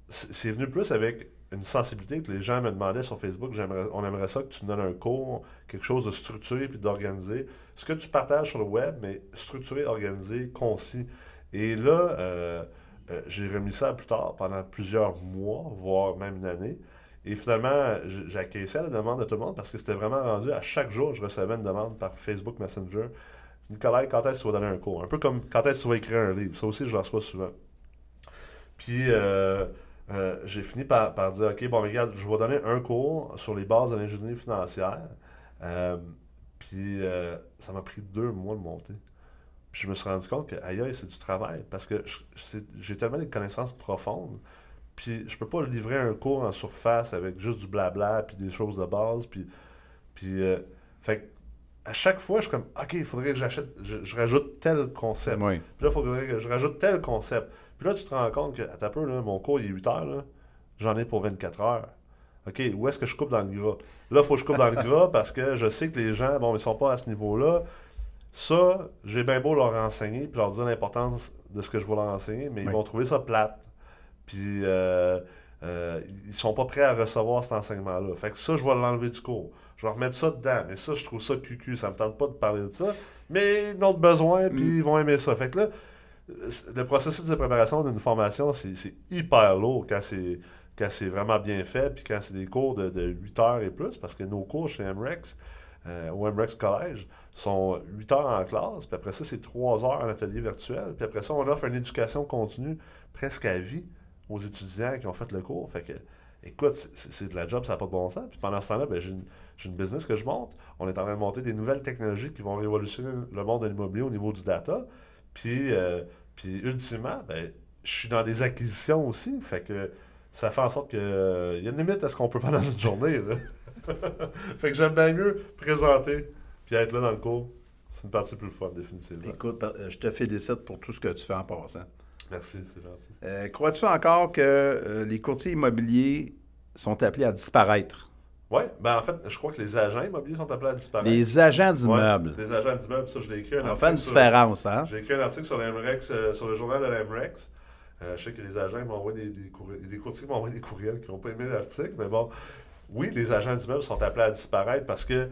c'est venu plus avec une sensibilité que les gens me demandaient sur Facebook. On aimerait ça que tu nous donnes un cours, quelque chose de structuré puis d'organisé. Ce que tu partages sur le web, mais structuré, organisé, concis. Et là, j'ai remis ça plus tard, pendant plusieurs mois, voire même une année. Et finalement, j'ai acquiescé à la demande de tout le monde parce que c'était vraiment rendu à chaque jour, je recevais une demande par Facebook Messenger. Nicolas, quand est-ce que tu vas donner un cours? Un peu comme quand est-ce que tu vas écrire un livre. Ça aussi, je le reçois souvent. Puis, j'ai fini par dire, OK, bon, regarde, je vais donner un cours sur les bases de l'ingénierie financière. Puis ça m'a pris 2 mois de monter. Puis je me suis rendu compte que, aïe, aïe, c'est du travail. Parce que j'ai tellement de connaissances profondes. Puis je peux pas livrer un cours en surface avec juste du blabla, puis des choses de base. Fait que à chaque fois, je suis comme, OK, il faudrait que je rajoute tel concept. Oui. Puis là, il faudrait que je rajoute tel concept. Puis là, tu te rends compte que, attends un peu, là, mon cours, il est 8 heures, là, j'en ai pour 24 heures. OK, où est-ce que je coupe dans le gras? Là, il faut que je coupe dans le gras parce que je sais que les gens, bon, ils sont pas à ce niveau-là. Ça, j'ai bien beau leur enseigner puis leur dire l'importance de ce que je vais leur enseigner, mais ils vont trouver ça plate. Puis, ils sont pas prêts à recevoir cet enseignement-là. Fait que ça, je vais l'enlever du cours. Je vais remettre ça dedans. Mais ça, je trouve ça cucu. Ça me tente pas de parler de ça. Mais ils ont besoin, puis ils vont aimer ça. Fait que là, le processus de préparation d'une formation, c'est hyper lourd quand c'est vraiment bien fait, puis quand c'est des cours de 8 heures et plus, parce que nos cours chez MREX, au MREX Collège, sont 8 heures en classe, puis après ça, c'est 3 heures en atelier virtuel, puis après ça, on offre une éducation continue presque à vie aux étudiants qui ont fait le cours. Fait que, écoute, c'est de la job, ça n'a pas de bon sens. Puis pendant ce temps-là, ben, j'ai une business que je monte. On est en train de monter des nouvelles technologies qui vont révolutionner le monde de l'immobilier au niveau du data. Puis ultimement, ben, je suis dans des acquisitions aussi. Fait que ça fait en sorte qu'il y a une limite à ce qu'on peut faire dans une journée. Là. Fait que j'aime bien mieux présenter puis être là dans le cours. C'est une partie plus fun, définitivement. Écoute, je te félicite pour tout ce que tu fais en passant. Merci, c'est gentil. Crois-tu encore que les courtiers immobiliers sont appelés à disparaître? Oui, ben en fait, je crois que les agents immobiliers sont appelés à disparaître. Les agents d'immeubles. Les agents d'immeubles, ça, je l'ai écrit un article. On fait une différence, hein? J'ai écrit un article sur l'MREX, sur le journal de l'MREX. Je sais que les agents m'envoient des courtiers m'envoient des courriels qui n'ont pas aimé l'article, mais bon, oui, les agents d'immeubles sont appelés à disparaître parce que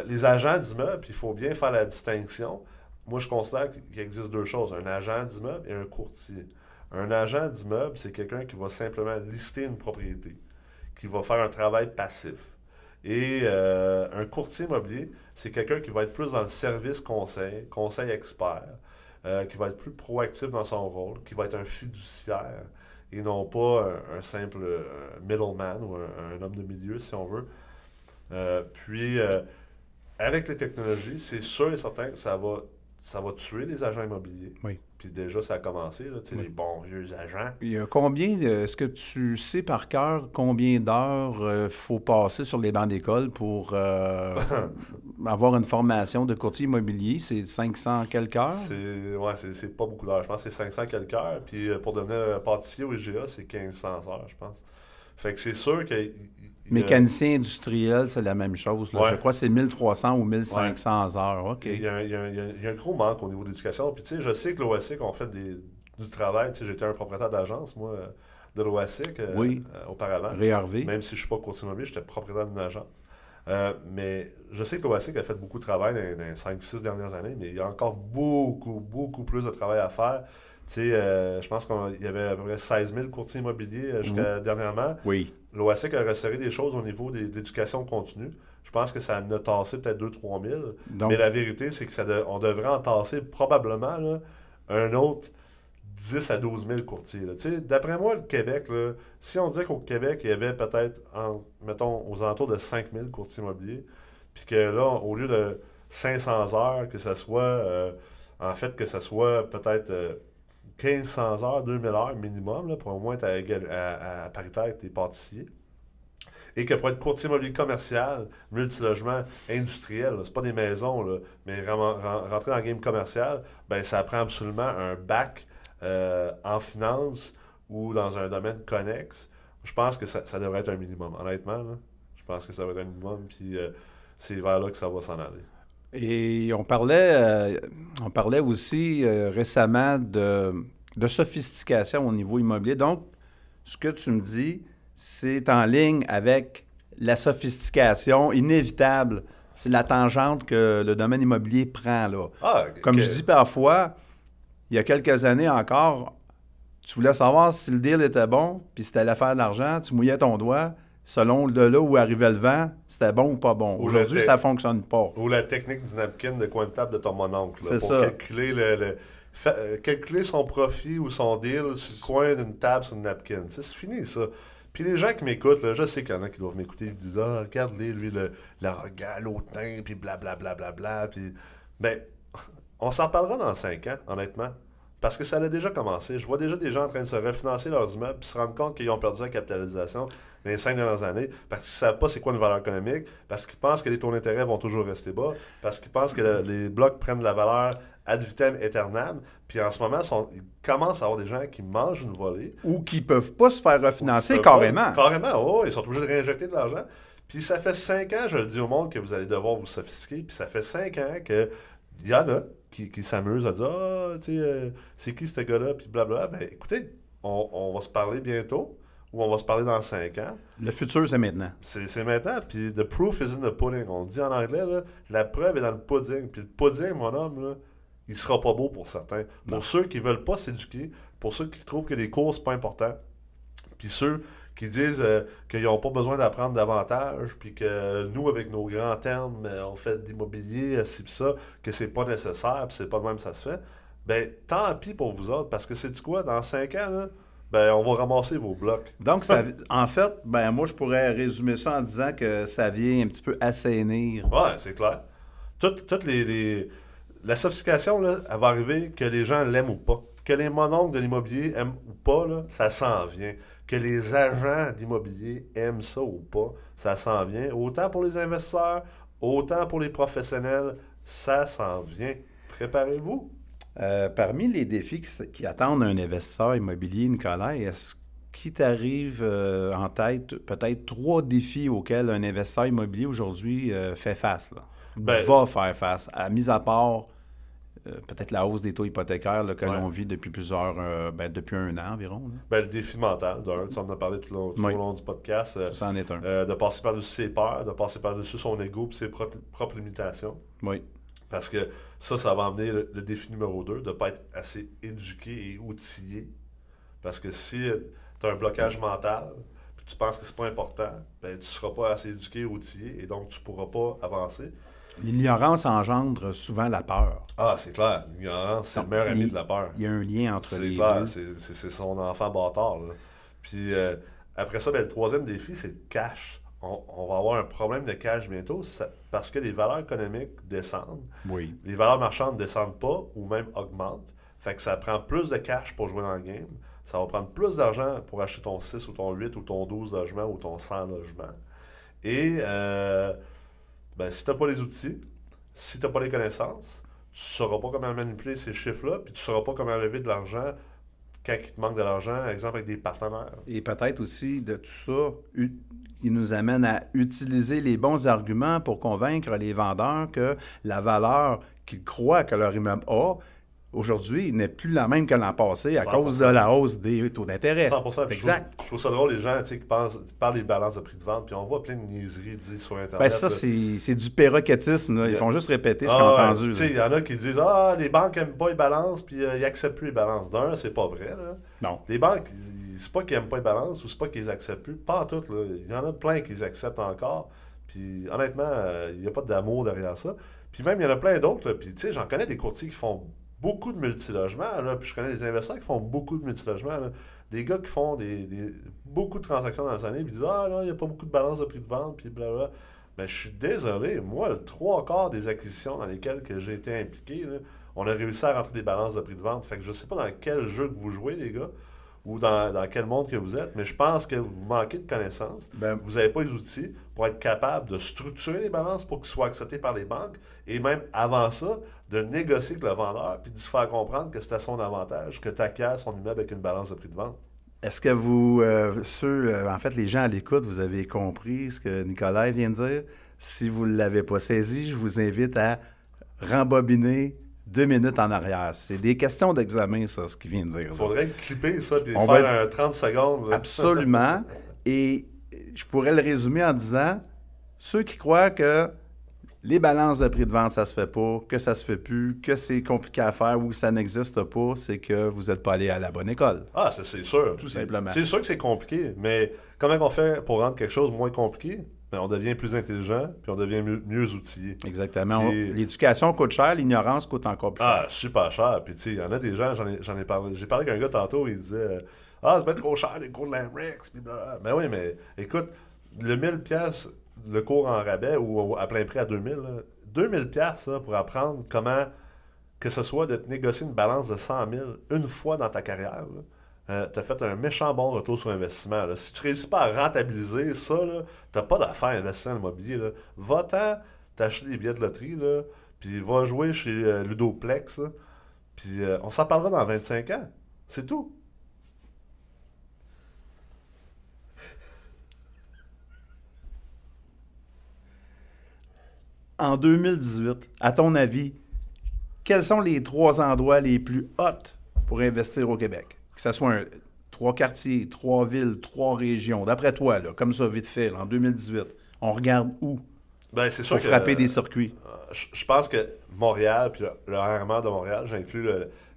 les agents d'immeubles, il faut bien faire la distinction. Moi, je considère qu'il existe 2 choses, un agent d'immeuble et un courtier. Un agent d'immeuble, c'est quelqu'un qui va simplement lister une propriété, qui va faire un travail passif. Et un courtier immobilier, c'est quelqu'un qui va être plus dans le service conseil expert, qui va être plus proactif dans son rôle, qui va être un fiduciaire et non pas un simple middleman ou un homme de milieu, si on veut. Avec les technologies, c'est sûr et certain que ça va tuer les agents immobiliers. Oui. Puis déjà, ça a commencé, là, oui. Les bons vieux agents. Il y a combien, est-ce que tu sais par cœur combien d'heures il faut passer sur les bancs d'école pour avoir une formation de courtier immobilier? C'est 500 quelques heures? C'est pas beaucoup d'heures. Je pense que c'est 500 quelques heures. Puis pour devenir pâtissier au IGA, c'est 1500 heures, je pense. Fait que c'est sûr que... Mécanicien industriel, c'est la même chose. Là. Ouais. Je crois que c'est 1300 ou 1500 heures. OK. Il y a un gros manque au niveau de l'éducation. Puis, tu sais, je sais que l'OASIC ont fait du travail. Tu sais, j'étais un propriétaire d'agence, moi, de l'OASIC auparavant. Réhervé. Même si je ne suis pas courtier immobilier, j'étais propriétaire d'une agence. Mais je sais que l'OASIC a fait beaucoup de travail dans les 5-6 dernières années, mais il y a encore beaucoup, beaucoup plus de travail à faire. Tu sais, je pense qu'il y avait à peu près 16 000 courtiers immobiliers jusqu'à dernièrement. Oui. L'OASIC a resserré des choses au niveau de l'éducation continue. Je pense que ça en a tassé peut-être 2-3 000. Donc, mais la vérité, c'est qu'on devrait en tasser probablement là, un autre 10 à 12 000 courtiers. D'après moi, le Québec, là, si on disait qu'au Québec, il y avait peut-être, mettons, aux alentours de 5 000 courtiers immobiliers, puis que là, au lieu de 500 heures, que ça soit, que ça soit peut-être 1500 heures, 2000 heures minimum, là, pour au moins être à parité avec les pâtissiers. Et que pour être courtier immobilier commercial, multilogement, industriel, c'est pas des maisons, là, mais vraiment rentrer dans le game commercial, ben ça prend absolument un bac en finance ou dans un domaine connexe. Je pense que ça devrait être un minimum, honnêtement. Là, je pense que ça devrait être un minimum, puis c'est vers là que ça va s'en aller. Et on parlait aussi récemment de sophistication au niveau immobilier. Donc, ce que tu me dis, c'est en ligne avec la sophistication inévitable. C'est la tangente que le domaine immobilier prend, là. Comme je dis parfois, il y a quelques années encore, tu voulais savoir si le deal était bon, puis si tu allais faire de l'argent, tu mouillais ton doigt. Selon de là où arrivait le vent, c'était bon ou pas bon. Aujourd'hui, ça ne fonctionne pas. Ou la technique du napkin de coin de table de ton mononcle. C'est pour ça. Calculer calculer son profit ou son deal sur le coin d'une table, sur une napkin. C'est fini, ça. Puis les gens qui m'écoutent, là, je sais qu'il y en a qui doivent m'écouter, ils disent « Ah, regarde-les, lui, l'arrogant, l'hautain, puis blablabla. » Puis, ben, on s'en parlera dans 5 ans, honnêtement. Parce que ça a déjà commencé. Je vois déjà des gens en train de se refinancer leurs immeubles puis se rendre compte qu'ils ont perdu la capitalisation dans les 5 dernières années parce qu'ils ne savent pas c'est quoi une valeur économique, parce qu'ils pensent que les taux d'intérêt vont toujours rester bas, parce qu'ils pensent que les blocs prennent de la valeur ad vitam aeternam. Puis en ce moment, ils commencent à avoir des gens qui mangent une volée. Ou qui ne peuvent pas se faire refinancer carrément. Carrément, oh, ils sont obligés de réinjecter de l'argent. Puis ça fait 5 ans, je le dis au monde, que vous allez devoir vous sophistiquer. Puis ça fait 5 ans qu'il y en a qui s'amusent à dire « Ah, tu sais, c'est qui ce gars-là? » Puis blablabla. Ben écoutez, on va se parler bientôt, ou on va se parler dans 5 ans. Le futur, c'est maintenant. C'est maintenant, puis « the proof is in the pudding ». On dit en anglais, là, la preuve est dans le pudding. Puis le pudding, mon homme, là, il sera pas beau pour certains. Pour ceux qui veulent pas s'éduquer, pour ceux qui trouvent que les cours, c'est pas important, puis ceux qui disent qu'ils n'ont pas besoin d'apprendre davantage, puis que nous, avec nos grands termes, on fait de l'immobilier, ci pis ça, que c'est pas nécessaire, puis c'est pas de même que ça se fait, ben tant pis pour vous autres, parce que c'est quoi, dans 5 ans, là, ben on va ramasser vos blocs. Donc, en fait, ben moi, je pourrais résumer ça en disant que ça vient un petit peu assainir. Ouais, c'est clair. Toutes la sophistication, là, elle va arriver que les gens l'aiment ou pas. Que les mononcles de l'immobilier aiment ou pas, là, ça s'en vient. Que les agents d'immobilier aiment ça ou pas, ça s'en vient. Autant pour les investisseurs, autant pour les professionnels, ça s'en vient. Préparez-vous. Parmi les défis qui attendent un investisseur immobilier, Nicolas, est-ce qu'il t'arrive en tête peut-être 3 défis auxquels un investisseur immobilier aujourd'hui fait face, là? Va faire face, mis à part peut-être la hausse des taux hypothécaires là, que l'on vit depuis depuis 1 an environ. Le défi mental, tu en as parlé tout au long du podcast. Ça en est un. De passer par-dessus ses peurs, de passer par-dessus son ego et ses propres limitations. Oui. Parce que ça va amener le défi numéro 2, de ne pas être assez éduqué et outillé. Parce que si tu as un blocage mental, puis tu penses que c'est pas important, ben, tu ne seras pas assez éduqué et outillé, et donc tu ne pourras pas avancer. L'ignorance engendre souvent la peur. Ah, c'est clair. L'ignorance, c'est le meilleur ami de la peur. Il y a un lien entre les deux. C'est clair, c'est son enfant bâtard. Là. Puis après ça, le 3e défi, c'est le cash. On va avoir un problème de cash bientôt parce que les valeurs économiques descendent. Oui. Les valeurs marchandes ne descendent pas ou même augmentent. Fait que ça prend plus de cash pour jouer dans le game. Ça va prendre plus d'argent pour acheter ton 6 ou ton 8 ou ton 12 logements ou ton 100 logements. Et si tu n'as pas les outils, si tu n'as pas les connaissances, tu ne sauras pas comment manipuler ces chiffres-là, puis tu ne sauras pas comment lever de l'argent quand il te manque de l'argent, par exemple avec des partenaires. Et peut-être aussi de tout ça, qui nous amène à utiliser les bons arguments pour convaincre les vendeurs que la valeur qu'ils croient que leur immeuble a, aujourd'hui, n'est plus la même que l'an passé à 100%. Cause de la hausse des taux d'intérêt. 100%. Exact. Je trouve ça drôle, les gens qui parlent des balances de prix de vente, puis on voit plein de niaiseries dites sur Internet. Ben ça, c'est du perroquettisme. Ils font juste répéter ce qu'ils ont entendu. Il y en a qui disent « Ah, les banques n'aiment pas les balances, puis ils n'acceptent plus les balances. » D'un, c'est pas vrai. Là. Non. Les banques, c'est pas qu'ils n'aiment pas les balances ou c'est pas qu'ils les acceptent plus. Pas en tout. Là. Il y en a plein qui les acceptent encore. Puis honnêtement, il n'y a pas d'amour derrière ça. Puis même, il y en a plein d'autres. Puis tu sais, j'en connais des courtiers qui font beaucoup de multilogements, là, puis je connais des investisseurs qui font beaucoup de multilogements. Là. Des gars qui font beaucoup de transactions dans les années, puis disent « Ah non, il n'y a pas beaucoup de balance de prix de vente, puis blablabla. » Mais je suis désolé, moi, le 3/4 des acquisitions dans lesquelles que j'ai été impliqué, là, on a réussi à rentrer des balances de prix de vente. Fait que je ne sais pas dans quel jeu que vous jouez, les gars, ou dans quel monde que vous êtes, mais je pense que vous manquez de connaissances. Vous n'avez pas les outils pour être capable de structurer les balances pour qu'ils soient acceptés par les banques et même avant ça, de négocier avec le vendeur puis de se faire comprendre que c'est à son avantage que tu acquiers son immeuble avec une balance de prix de vente. Est-ce que vous, en fait, les gens à l'écoute, vous avez compris ce que Nicolas vient de dire? Si vous ne l'avez pas saisi, je vous invite à rembobiner 2 minutes en arrière. C'est des questions d'examen, ça, ce qu'il vient de dire. Il faudrait clipper ça et faire un 30 secondes. Là. Absolument. Et je pourrais le résumer en disant, ceux qui croient que les balances de prix de vente, ça se fait pas, que ça se fait plus, que c'est compliqué à faire ou que ça n'existe pas, c'est que vous n'êtes pas allé à la bonne école. Ah, c'est sûr. Tout simplement. C'est sûr que c'est compliqué, mais comment on fait pour rendre quelque chose moins compliqué? mais on devient plus intelligent, puis on devient mieux outillé. Exactement. Puis- L'éducation coûte cher, l'ignorance coûte encore plus cher. Ah, super cher. Puis, tu sais, il y en a des gens, j'en ai parlé. J'ai parlé avec un gars tantôt, il disait ah, c'est bien trop cher les cours de l'Amrex. Puis, blablabla. Ben oui, mais écoute, le 1000$, le cours en rabais ou à plein prix à 2000$, là, 2000$ là, pour apprendre comment, que ce soit de te négocier une balance de 100 000 une fois dans ta carrière, tu as fait un méchant bon retour sur investissement. Là. Si tu ne réussis pas à rentabiliser ça, tu n'as pas d'affaire à investir dans l'immobilier. Là. Va-t'en t'acheter des billets de loterie, là, puis va jouer chez Ludoplex, là, puis on s'en parlera dans 25 ans. C'est tout. En 2018, à ton avis, quels sont les 3 endroits les plus hot pour investir au Québec? Que ce soit 3 quartiers, 3 villes, 3 régions. D'après toi, là, comme ça, vite fait, là, en 2018, on regarde où Ben, c'est sûr pour que, frapper des circuits? Je pense que Montréal, puis le RMR de Montréal, j'inclus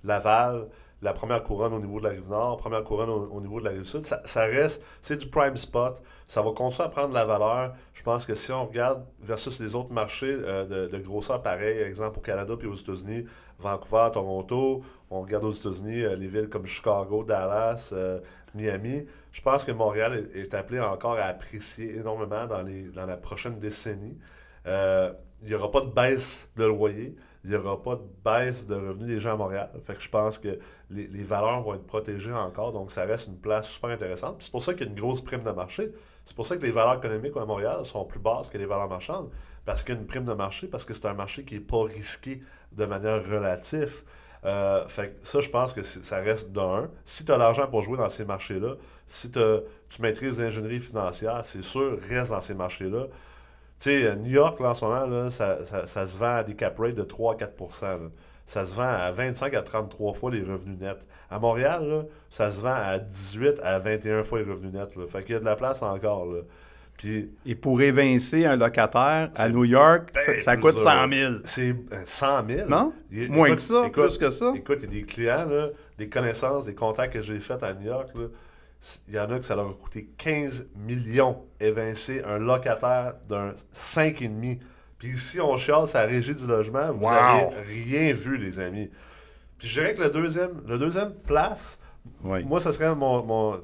Laval, la première couronne au niveau de la Rive-Nord, première couronne au niveau de la Rive-Sud, ça reste, c'est du prime spot. Ça va continuer à prendre de la valeur. Je pense que si on regarde versus les autres marchés de grosseur pareil, exemple au Canada puis aux États-Unis, Vancouver, Toronto, on regarde aux États-Unis les villes comme Chicago, Dallas, Miami. Je pense que Montréal est appelé encore à apprécier énormément dans la prochaine décennie. Il n'y aura pas de baisse de loyer. Il n'y aura pas de baisse de revenus des gens à Montréal. Fait que je pense que les valeurs vont être protégées encore, donc ça reste une place super intéressante. Puis c'est pour ça qu'il y a une grosse prime de marché. C'est pour ça que les valeurs économiques à Montréal sont plus basses que les valeurs marchandes. Parce qu'il y a une prime de marché, parce que c'est un marché qui n'est pas risqué de manière relative. Fait que ça, je pense que ça reste d'un. Si tu as l'argent pour jouer dans ces marchés-là, si tu maîtrises l'ingénierie financière, c'est sûr, reste dans ces marchés-là. Tu sais, New York, là, en ce moment, là, ça se vend à des cap rates de 3 à 4 %. Là. Ça se vend à 25 à 33 fois les revenus nets. À Montréal, là, ça se vend à 18 à 21 fois les revenus nets. Là. Fait qu'il y a de la place encore. Là. Puis, Et pour évincer un locataire à New York, ça coûte 100 000. C'est 100 000. Non? Moins que ça, plus que ça. Écoute, il y a des clients, là, des connaissances, des contacts que j'ai faits à New York. Là, il y en a que ça leur a coûté 15 millions évincer un locataire d'un 5,5. Puis ici, on chiale sa régie du logement. Vous n'avez rien vu, les amis. Puis je dirais que le deuxième place, Oui. moi, ce serait mon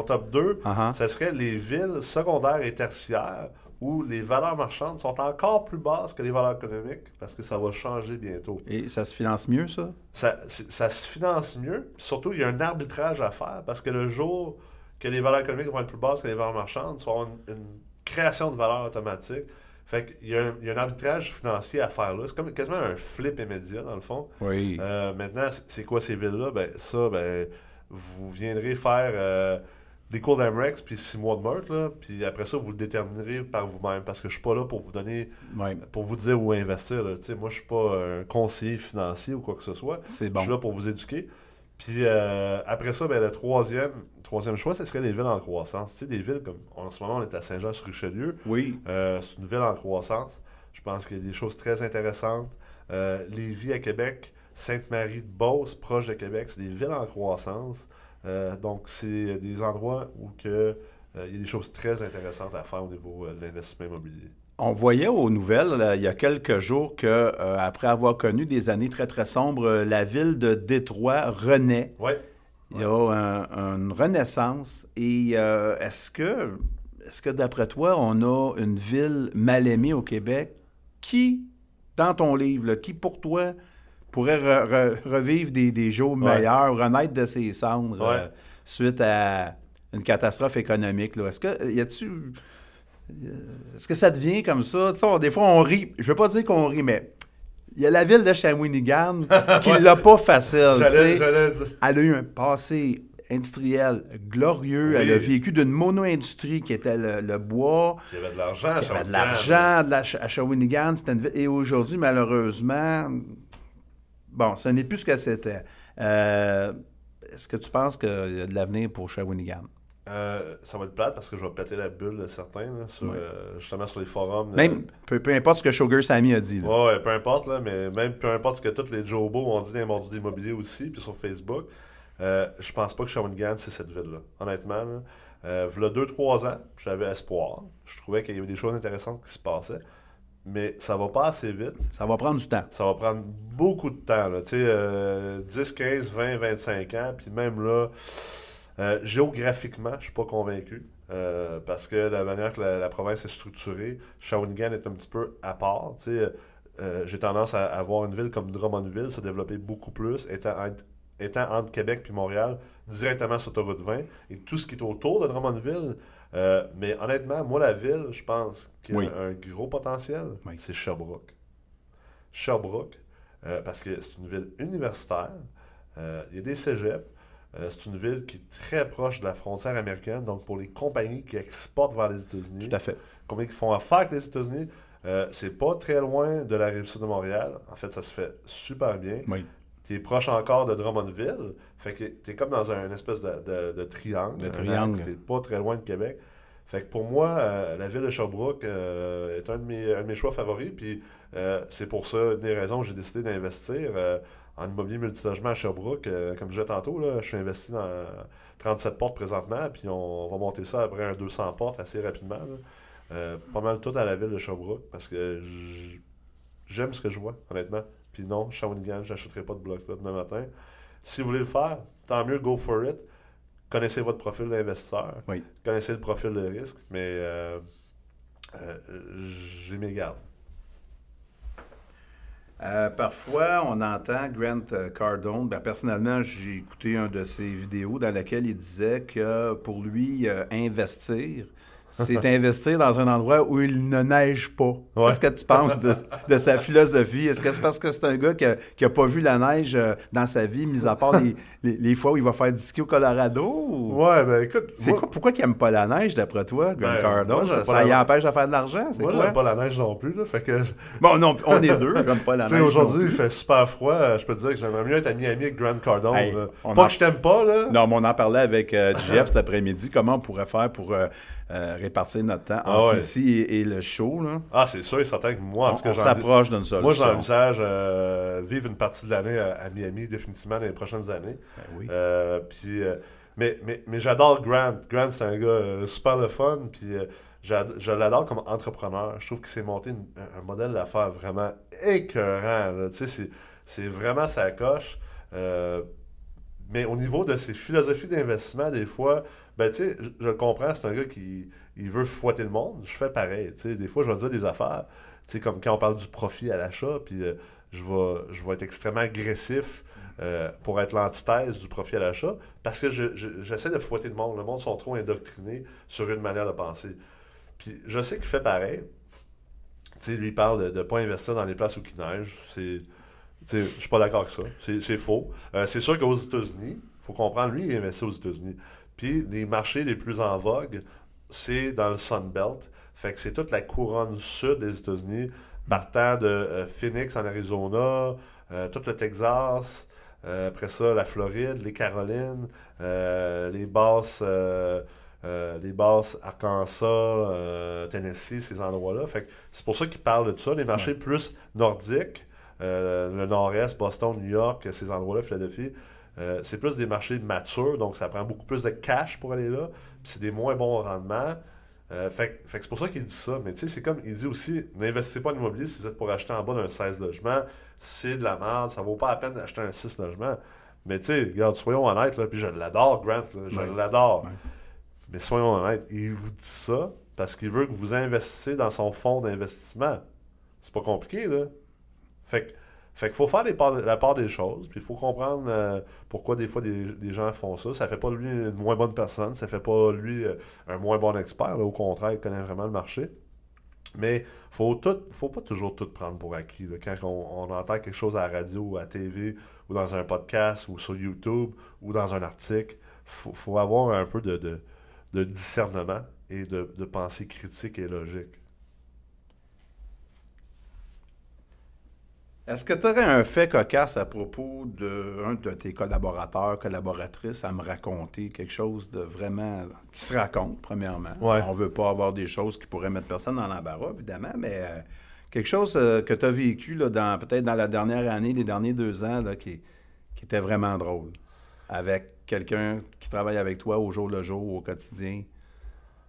top 2. Uh-huh. Ce serait les villes secondaires et tertiaires où les valeurs marchandes sont encore plus basses que les valeurs économiques parce que ça va changer bientôt. Et ça se finance mieux, ça? Ça se finance mieux. Surtout, il y a un arbitrage à faire parce que le jour que les valeurs économiques vont être plus basses que les valeurs marchandes, tu vas avoir une création de valeur automatique. Fait qu'il y a un arbitrage financier à faire là. C'est comme quasiment un flip immédiat, dans le fond. Oui. Maintenant, c'est quoi ces villes-là? Vous viendrez faire des cours d'Amrex puis 6 mois de meurtre, là, puis après ça, vous le déterminerez par vous-même parce que je suis pas là pour vous donner, Oui. pour vous dire où investir. Là. Moi, je suis pas un conseiller financier ou quoi que ce soit. C'est Je bon. suis là pour vous éduquer. Puis après ça, le troisième choix, ce serait les villes en croissance. Tu sais, des villes comme, en ce moment, on est à Saint-Jean-sur-Richelieu. Oui. C'est une ville en croissance. Je pense qu'il y a des choses très intéressantes. Lévis à Québec, Sainte-Marie-de-Beauce, proche de Québec, c'est des villes en croissance. Donc, c'est des endroits où il y a des choses très intéressantes à faire au niveau de l'investissement immobilier. On voyait aux nouvelles, là, il y a quelques jours, que après avoir connu des années très, très sombres, la ville de Détroit renaît. Oui. Il y a une renaissance. Et est-ce que, d'après toi, on a une ville mal aimée au Québec qui, dans ton livre, là, qui, pour toi, pourrait revivre des jours meilleurs, renaître de ses cendres suite à une catastrophe économique? Là? Est-ce que ça devient comme ça? Tu sais, des fois, on rit. Je veux pas dire qu'on rit, mais il y a la ville de Shawinigan qui l'a pas facile. J'allais dire. Elle a eu un passé industriel glorieux. Oui. Elle a vécu d'une mono-industrie qui était le bois. Il y avait de l'argent à Il y avait Shawinigan. de l'argent à Shawinigan. C'était une ville. Et aujourd'hui, malheureusement, bon, ce n'est plus ce que c'était. Est-ce que tu penses qu'il y a de l'avenir pour Shawinigan? Ça va être plate parce que je vais péter la bulle de certains, là, justement sur les forums. Même, peu importe ce que Sugar Sammy a dit. Là. Ouais, peu importe, là, mais même peu importe ce que tous les Jobos ont dit dans les mordus d'immobilier aussi, puis sur Facebook, je pense pas que Shawinigan, c'est cette ville-là. Honnêtement, là. V'là 2-3 ans, j'avais espoir. Je trouvais qu'il y avait des choses intéressantes qui se passaient. Mais ça va pas assez vite. Ça va prendre du temps. Ça va prendre beaucoup de temps. Là. 10, 15, 20, 25 ans. Puis même là, géographiquement, je suis pas convaincu. Parce que la manière que la province est structurée, Shawinigan est un petit peu à part. J'ai tendance à voir une ville comme Drummondville se développer beaucoup plus, étant entre Québec et Montréal, directement sur l'autoroute 20. Et tout ce qui est autour de Drummondville. Mais honnêtement, moi, la ville, je pense qu'il y a un gros potentiel, c'est Sherbrooke. Sherbrooke, parce que c'est une ville universitaire, il y a des cégeps, c'est une ville qui est très proche de la frontière américaine, donc pour les compagnies qui exportent vers les États-Unis, Tout à fait. compagnies qui font affaire avec les États-Unis, c'est pas très loin de la rive sud de Montréal. En fait, ça se fait super bien. Oui. Tu es proche encore de Drummondville, fait que tu es comme dans une espèce de triangle. De triangle. Tu n'es pas très loin de Québec. Fait que pour moi, la ville de Sherbrooke est un de mes choix favoris. Puis c'est pour ça, une des raisons que j'ai décidé d'investir en immobilier multilogement à Sherbrooke. Comme je disais tantôt, là, je suis investi dans 37 portes présentement. Puis on va monter ça après un 200 portes assez rapidement. Pas mal tout à la ville de Sherbrooke parce que j'aime ce que je vois, honnêtement. Puis non, Shawinigan, je n'achèterai pas de bloc là demain matin. Si vous voulez le faire, tant mieux, go for it. Connaissez votre profil d'investisseur. Oui. Connaissez le profil de risque, mais j'ai mes gardes. Parfois, on entend Grant Cardone. Personnellement, j'ai écouté un de ses vidéos dans laquelle il disait que pour lui, investir, c'est investir dans un endroit où il ne neige pas. Ouais. Qu'est-ce que tu penses de sa philosophie? Est-ce que c'est parce que c'est un gars qui n'a pas vu la neige dans sa vie, mis à part les fois où il va faire du ski au Colorado? Ouais, ben écoute... Pourquoi il n'aime pas la neige, d'après toi, Grant Cardone? Moi, ça y empêche de faire de l'argent? Moi, j'aime pas la neige non plus. Là, fait que... Bon, non, on est deux. J'aime pas la neige. Aujourd'hui, il fait super froid. Je peux te dire que j'aimerais mieux être à Miami avec Grant Cardone. Hey, pas que je t'aime pas, là. Non, mais on en parlait avec Jeff cet après-midi. Comment on pourrait faire pour répartir notre temps entre ici et le show, là? Ah, c'est sûr et certain que moi, en tout cas, on s'approche d'une solution. Moi, j'envisage vivre une partie de l'année à Miami, définitivement, dans les prochaines années. Ben oui. Mais j'adore Grant. Grant, c'est un gars super le fun. Puis je l'adore comme entrepreneur. Je trouve qu'il s'est monté un modèle d'affaires vraiment écœurant. Là. Tu sais, c'est vraiment sa coche. Mais au niveau de ses philosophies d'investissement, des fois, ben tu sais, je le comprends, c'est un gars qui veut fouetter le monde. Je fais pareil. Tu sais, des fois, je vais dire des affaires, tu sais, comme quand on parle du profit à l'achat, puis je vais être extrêmement agressif pour être l'antithèse du profit à l'achat, parce que j'essaie de fouetter le monde. Le monde sont trop indoctrinés sur une manière de penser. Puis je sais qu'il fait pareil. Tu sais, lui, il parle de ne pas investir dans les places où il neige. Je suis pas d'accord avec ça. C'est faux. C'est sûr qu'aux États-Unis, il faut comprendre, lui, il investit aux États-Unis. Puis les marchés les plus en vogue, c'est dans le Sun Belt. Fait que c'est toute la couronne sud des États-Unis, partant de Phoenix en Arizona, tout le Texas, après ça, la Floride, les Carolines, les basses Arkansas, Tennessee, ces endroits-là. Fait que c'est pour ça qu'ils parlent de ça. Les marchés plus nordiques, le nord-est, Boston, New York, ces endroits-là, Philadelphie, c'est plus des marchés matures, donc ça prend beaucoup plus de cash pour aller là, puis c'est des moins bons rendements. Fait que c'est pour ça qu'il dit ça. Mais tu sais, c'est comme, il dit aussi, n'investissez pas en immobilier si vous êtes pour acheter en bas d'un 16 logements. C'est de la merde, ça vaut pas la peine d'acheter un 6 logements. Mais tu sais, regarde, soyons honnêtes, là, puis je l'adore, Grant, là, je l'adore. Ouais. Mais soyons honnêtes, il vous dit ça parce qu'il veut que vous investissiez dans son fonds d'investissement. C'est pas compliqué, là. Fait qu'il faut faire la part des choses, puis il faut comprendre pourquoi des fois des gens font ça. Ça fait pas de lui une moins bonne personne, ça fait pas de lui un moins bon expert. Là, au contraire, il connaît vraiment le marché. Mais faut pas toujours tout prendre pour acquis. Là. Quand on entend quelque chose à la radio, ou à la TV, ou dans un podcast, ou sur YouTube, ou dans un article, faut avoir un peu de discernement et de pensée critique et logique. Est-ce que tu aurais un fait cocasse à propos d'un de tes collaborateurs, collaboratrices à me raconter? Quelque chose de vraiment... qui se raconte, premièrement. Ouais. On ne veut pas avoir des choses qui pourraient mettre personne dans l'embarras, évidemment, mais quelque chose que tu as vécu là, peut-être dans la dernière année, les derniers 2 ans, là, qui était vraiment drôle. Avec quelqu'un qui travaille avec toi au jour le jour, au quotidien.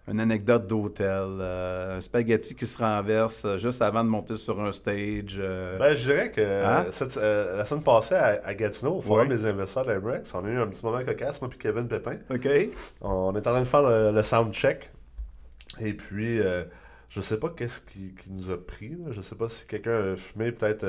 une anecdote d'hôtel, un spaghetti qui se renverse juste avant de monter sur un stage. Ben, je dirais que la semaine passée à Gatineau, au Forum Ouais. des investisseurs de l'Amrex, on a eu un petit moment cocasse, moi puis Kevin Pépin. OK. On est en train de faire le sound check. Et puis, je sais pas qu'est-ce qui nous a pris. Là. Je sais pas si quelqu'un a fumé peut-être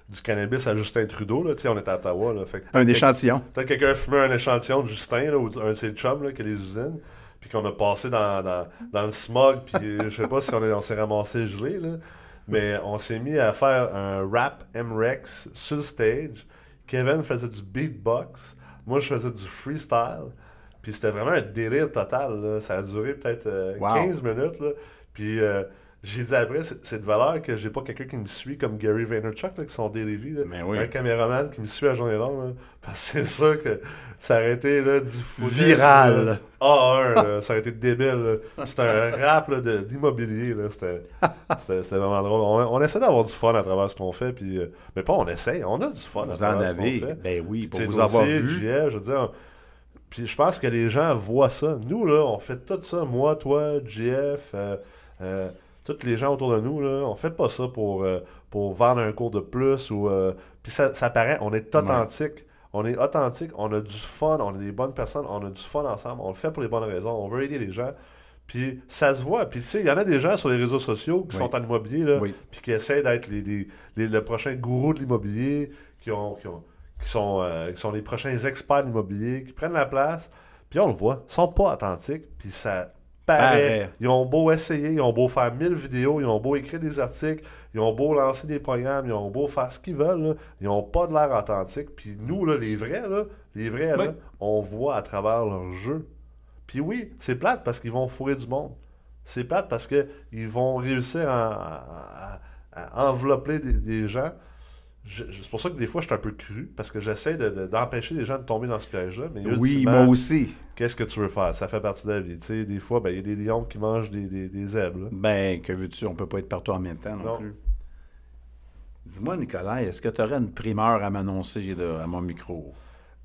du cannabis à Justin Trudeau. Là. Tu sais, on est à Ottawa. Là. Fait que Un échantillon. peut-être quelqu'un a fumé un échantillon de Justin là, ou un de ses chums là, qui a les usines. Puis qu'on a passé dans le smog. Puis je sais pas si on s'est ramassé gelé. Là. Mais on s'est mis à faire un rap MREX sur le stage. Kevin faisait du beatbox. Moi, je faisais du freestyle. Puis c'était vraiment un délire total. Là. Ça a duré peut-être Wow. 15 minutes. Là. Puis j'ai dit après, c'est de valeur que j'ai pas quelqu'un qui me suit comme Gary Vaynerchuk, là, qui sont Daily là. Mais oui. Un caméraman qui me suit à journée longue. Là. Parce que c'est sûr que ça aurait été là, du footage, Viral. là. A1, là. Ça aurait été débile. Là. C'était un rap là, d'immobilier. Là. C'était vraiment drôle. On essaie d'avoir du fun à travers ce qu'on fait. Puis, mais pas on essaie, on a du fun à Vous en travers ce qu'on avez. fait. Ben oui, pour T'sais, vous toi avoir aussi, vu. JF, je veux dire, puis je pense que les gens voient ça. Nous, là, on fait tout ça. Moi, toi, JF, tous les gens autour de nous, là, on fait pas ça pour vendre un cours de plus. Puis ça paraît, on est authentique. On est authentique, on a du fun, on est des bonnes personnes, on a du fun ensemble. On le fait pour les bonnes raisons. On veut aider les gens. Puis ça se voit. Puis tu sais, il y en a des gens sur les réseaux sociaux qui sont en immobilier, là, Oui. puis qui essaient d'être le prochain gourou de l'immobilier, qui sont les prochains experts de l'immobilier, qui prennent la place, puis on le voit, ils sont pas authentiques, puis ça paraît. Ils ont beau essayer, ils ont beau faire 1000 vidéos, ils ont beau écrire des articles, ils ont beau lancer des programmes, ils ont beau faire ce qu'ils veulent, là, ils n'ont pas de l'air authentique. Puis nous, là, les vrais, là, Oui. on voit à travers leur jeu. Puis oui, c'est plate parce qu'ils vont fourrer du monde. C'est plate parce qu'ils vont réussir à envelopper des gens. C'est pour ça que des fois, je suis un peu cru, parce que j'essaie d'empêcher les gens de tomber dans ce piège-là. Mais Oui, ultimement, moi aussi. qu'est-ce que tu veux faire? Ça fait partie de la vie. Tu sais, des fois, ben, il y a des lions qui mangent des zèbres. Là. Ben, que veux-tu, on peut pas être partout en même temps non plus. Dis-moi, Nicolas, est-ce que tu aurais une primeur à m'annoncer là, à mon micro?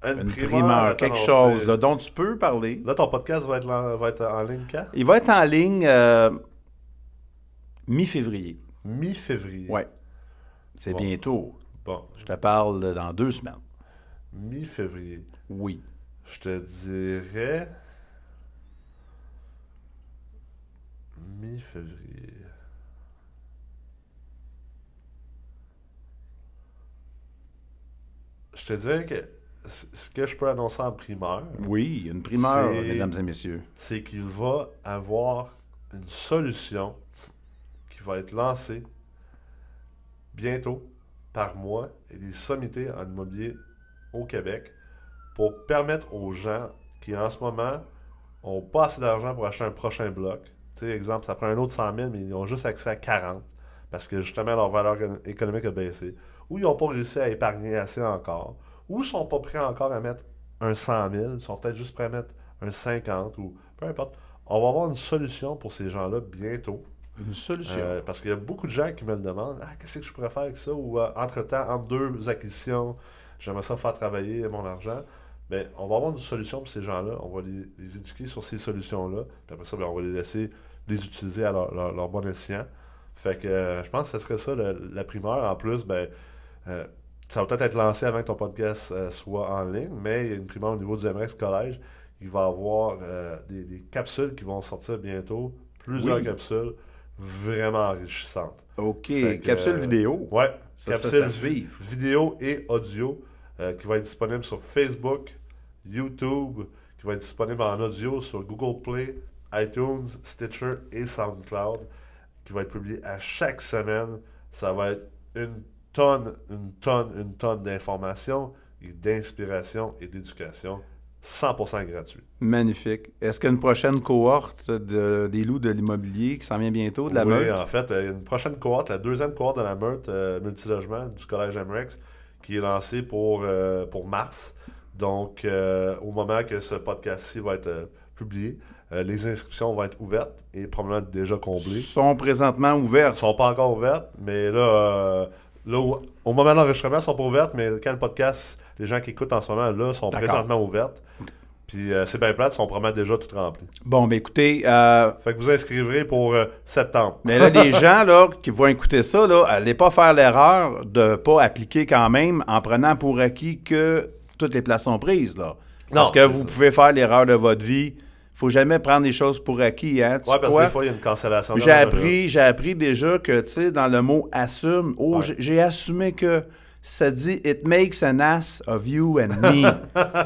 Une primeur, quelque chose là, dont tu peux parler. Là, ton podcast va être en ligne quand? Il va être en ligne mi-février. Mi-février. Oui. C'est Bon. bientôt. Bon, Je te parle dans 2 semaines. mi-février. Oui. Je te dirais... Mi-février. Je te dirais que ce que je peux annoncer en primeur, Oui, une primeur, C'est- mesdames et messieurs. c'est qu'il va avoir une solution qui va être lancée bientôt par moi et des sommités en immobilier au Québec pour permettre aux gens qui en ce moment n'ont pas assez d'argent pour acheter un prochain bloc. Tu sais, exemple, ça prend un autre 100 000, mais ils ont juste accès à 40 parce que justement leur valeur économique a baissé. Ou ils n'ont pas réussi à épargner assez encore. Ou ils ne sont pas prêts encore à mettre un 100 000, ils sont peut-être juste prêts à mettre un 50 ou peu importe. On va avoir une solution pour ces gens-là bientôt. Une solution. Parce qu'il y a beaucoup de gens qui me le demandent. Ah, qu'est-ce que je pourrais faire avec ça? Ou entre-temps, entre 2 acquisitions, j'aimerais ça faire travailler mon argent. Bien, on va avoir une solution pour ces gens-là. On va les éduquer sur ces solutions-là. Puis après ça, bien, on va les laisser les utiliser à leur bon escient. Fait que je pense que ce serait ça la primeur. En plus, ben, ça va peut-être être lancé avant que ton podcast soit en ligne, mais il y a une primeur au niveau du MREX Collège. Il va y avoir des capsules qui vont sortir bientôt. Plusieurs Oui. capsules vraiment enrichissantes. OK. Fait que, Capsule vidéo. Ouais, Ça, capsule c'est à suivre. vidéo et audio qui va être disponible sur Facebook, YouTube, qui va être disponible en audio sur Google Play, iTunes, Stitcher et SoundCloud, qui va être publié à chaque semaine. Ça va être une tonne d'informations et d'inspiration et d'éducation 100% gratuit. Magnifique. Est-ce qu'il y a une prochaine cohorte des loups de l'immobilier qui s'en vient bientôt, de la Oui, meute? en fait, il y a une prochaine cohorte, la 2e cohorte de la meute multilogement du Collège MREX, qui est lancée pour mars. Donc, au moment que ce podcast-ci va être publié, les inscriptions vont être ouvertes et probablement déjà comblées. Sont présentement ouvertes. Elles ne sont pas encore ouvertes, mais là au moment de l'enregistrement, elles ne sont pas ouvertes, mais quand le podcast, les gens qui écoutent en ce moment, là, sont D'accord. présentement ouvertes. Puis c'est bien plate, ils sont probablement déjà tout remplis. Bon, ben écoutez... Fait que vous inscriverez pour septembre. Mais là, les gens là, qui vont écouter ça, là, allez pas faire l'erreur de ne pas appliquer quand même en prenant pour acquis que toutes les places sont prises. Là. Parce que vous pouvez faire l'erreur de votre vie. Il ne faut jamais prendre les choses pour acquis. Hein. Oui, parce que des fois, il y a une cancellation. J'ai appris déjà que, tu sais, dans le mot « assume », j'ai assumé que ça dit « it makes an ass of you and me ».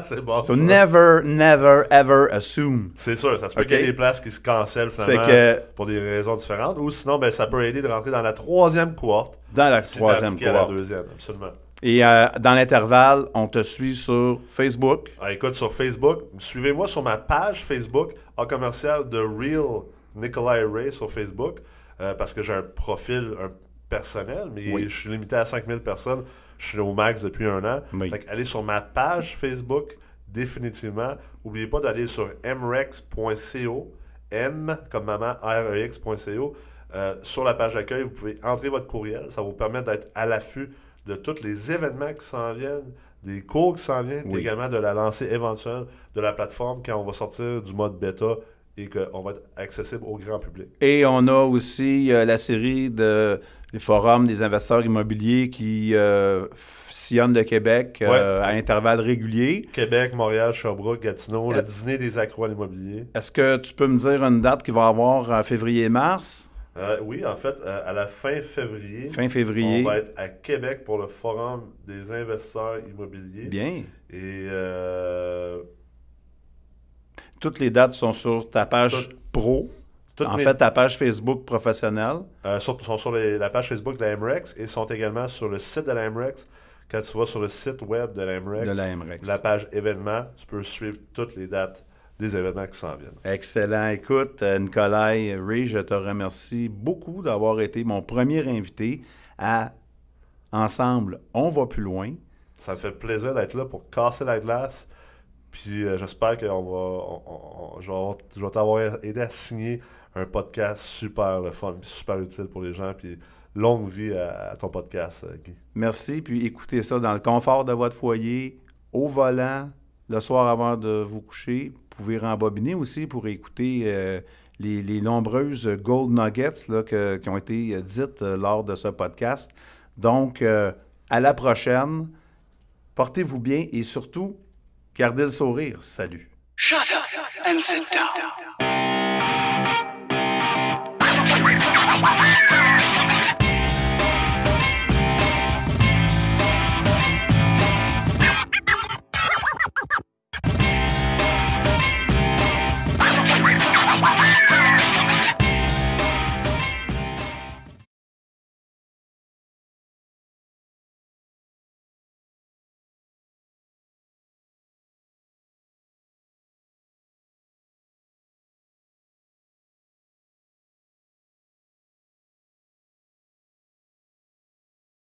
C'est bon, So never, never, ever assume. C'est sûr, ça se peut qu'il y ait des places qui se cancellent finalement pour des raisons différentes. Ou sinon, ben, ça peut aider de rentrer dans la troisième cohorte. Dans la troisième cohorte. À la deuxième, absolument. Et dans l'intervalle, on te suit sur Facebook. Écoute, sur Facebook, suivez-moi sur ma page Facebook, en commercial de Real Nikolai Ray sur Facebook, parce que j'ai un profil personnel, mais je suis limité à 5000 personnes. Je suis au max depuis 1 an. Oui. Fait allez sur ma page Facebook, définitivement. N'oubliez pas d'aller sur mrex.co, M comme maman, rex.co. Sur la page d'accueil, vous pouvez entrer votre courriel. Ça va vous permettre d'être à l'affût de tous les événements qui s'en viennent, des cours qui s'en viennent, puis également de la lancée éventuelle de la plateforme quand on va sortir du mode bêta et qu'on va être accessible au grand public. Et on a aussi la série des forums des investisseurs immobiliers qui sillonnent le Québec à intervalles réguliers. Québec, Montréal, Sherbrooke, Gatineau, le dîner des accros à l'immobilier. Est-ce que tu peux me dire une date qu'il va y avoir en février-mars? Oui, en fait, à la fin février, on va être à Québec pour le Forum des investisseurs immobiliers. Bien. Et toutes les dates sont sur ta page pro, ta page Facebook professionnelle. Sont sur la page Facebook de la MREX et sont également sur le site de la MREX. Quand tu vas sur le site web de la MREX, la page événements, tu peux suivre toutes les dates des événements qui s'en viennent. Excellent. Écoute, Nikolai Ray, je te remercie beaucoup d'avoir été mon premier invité à Ensemble, on va plus loin. Ça me fait plaisir d'être là pour casser la glace. Puis j'espère que je vais t'avoir aidé à signer un podcast super le fun, super utile pour les gens. Puis longue vie à ton podcast, Guy. Merci. Puis écoutez ça dans le confort de votre foyer, au volant, le soir avant de vous coucher. Vous pouvez rembobiner aussi pour écouter les nombreuses Gold Nuggets là, qui ont été dites lors de ce podcast. Donc, à la prochaine. Portez-vous bien et surtout, gardez le sourire. Salut. Shut up and sit down.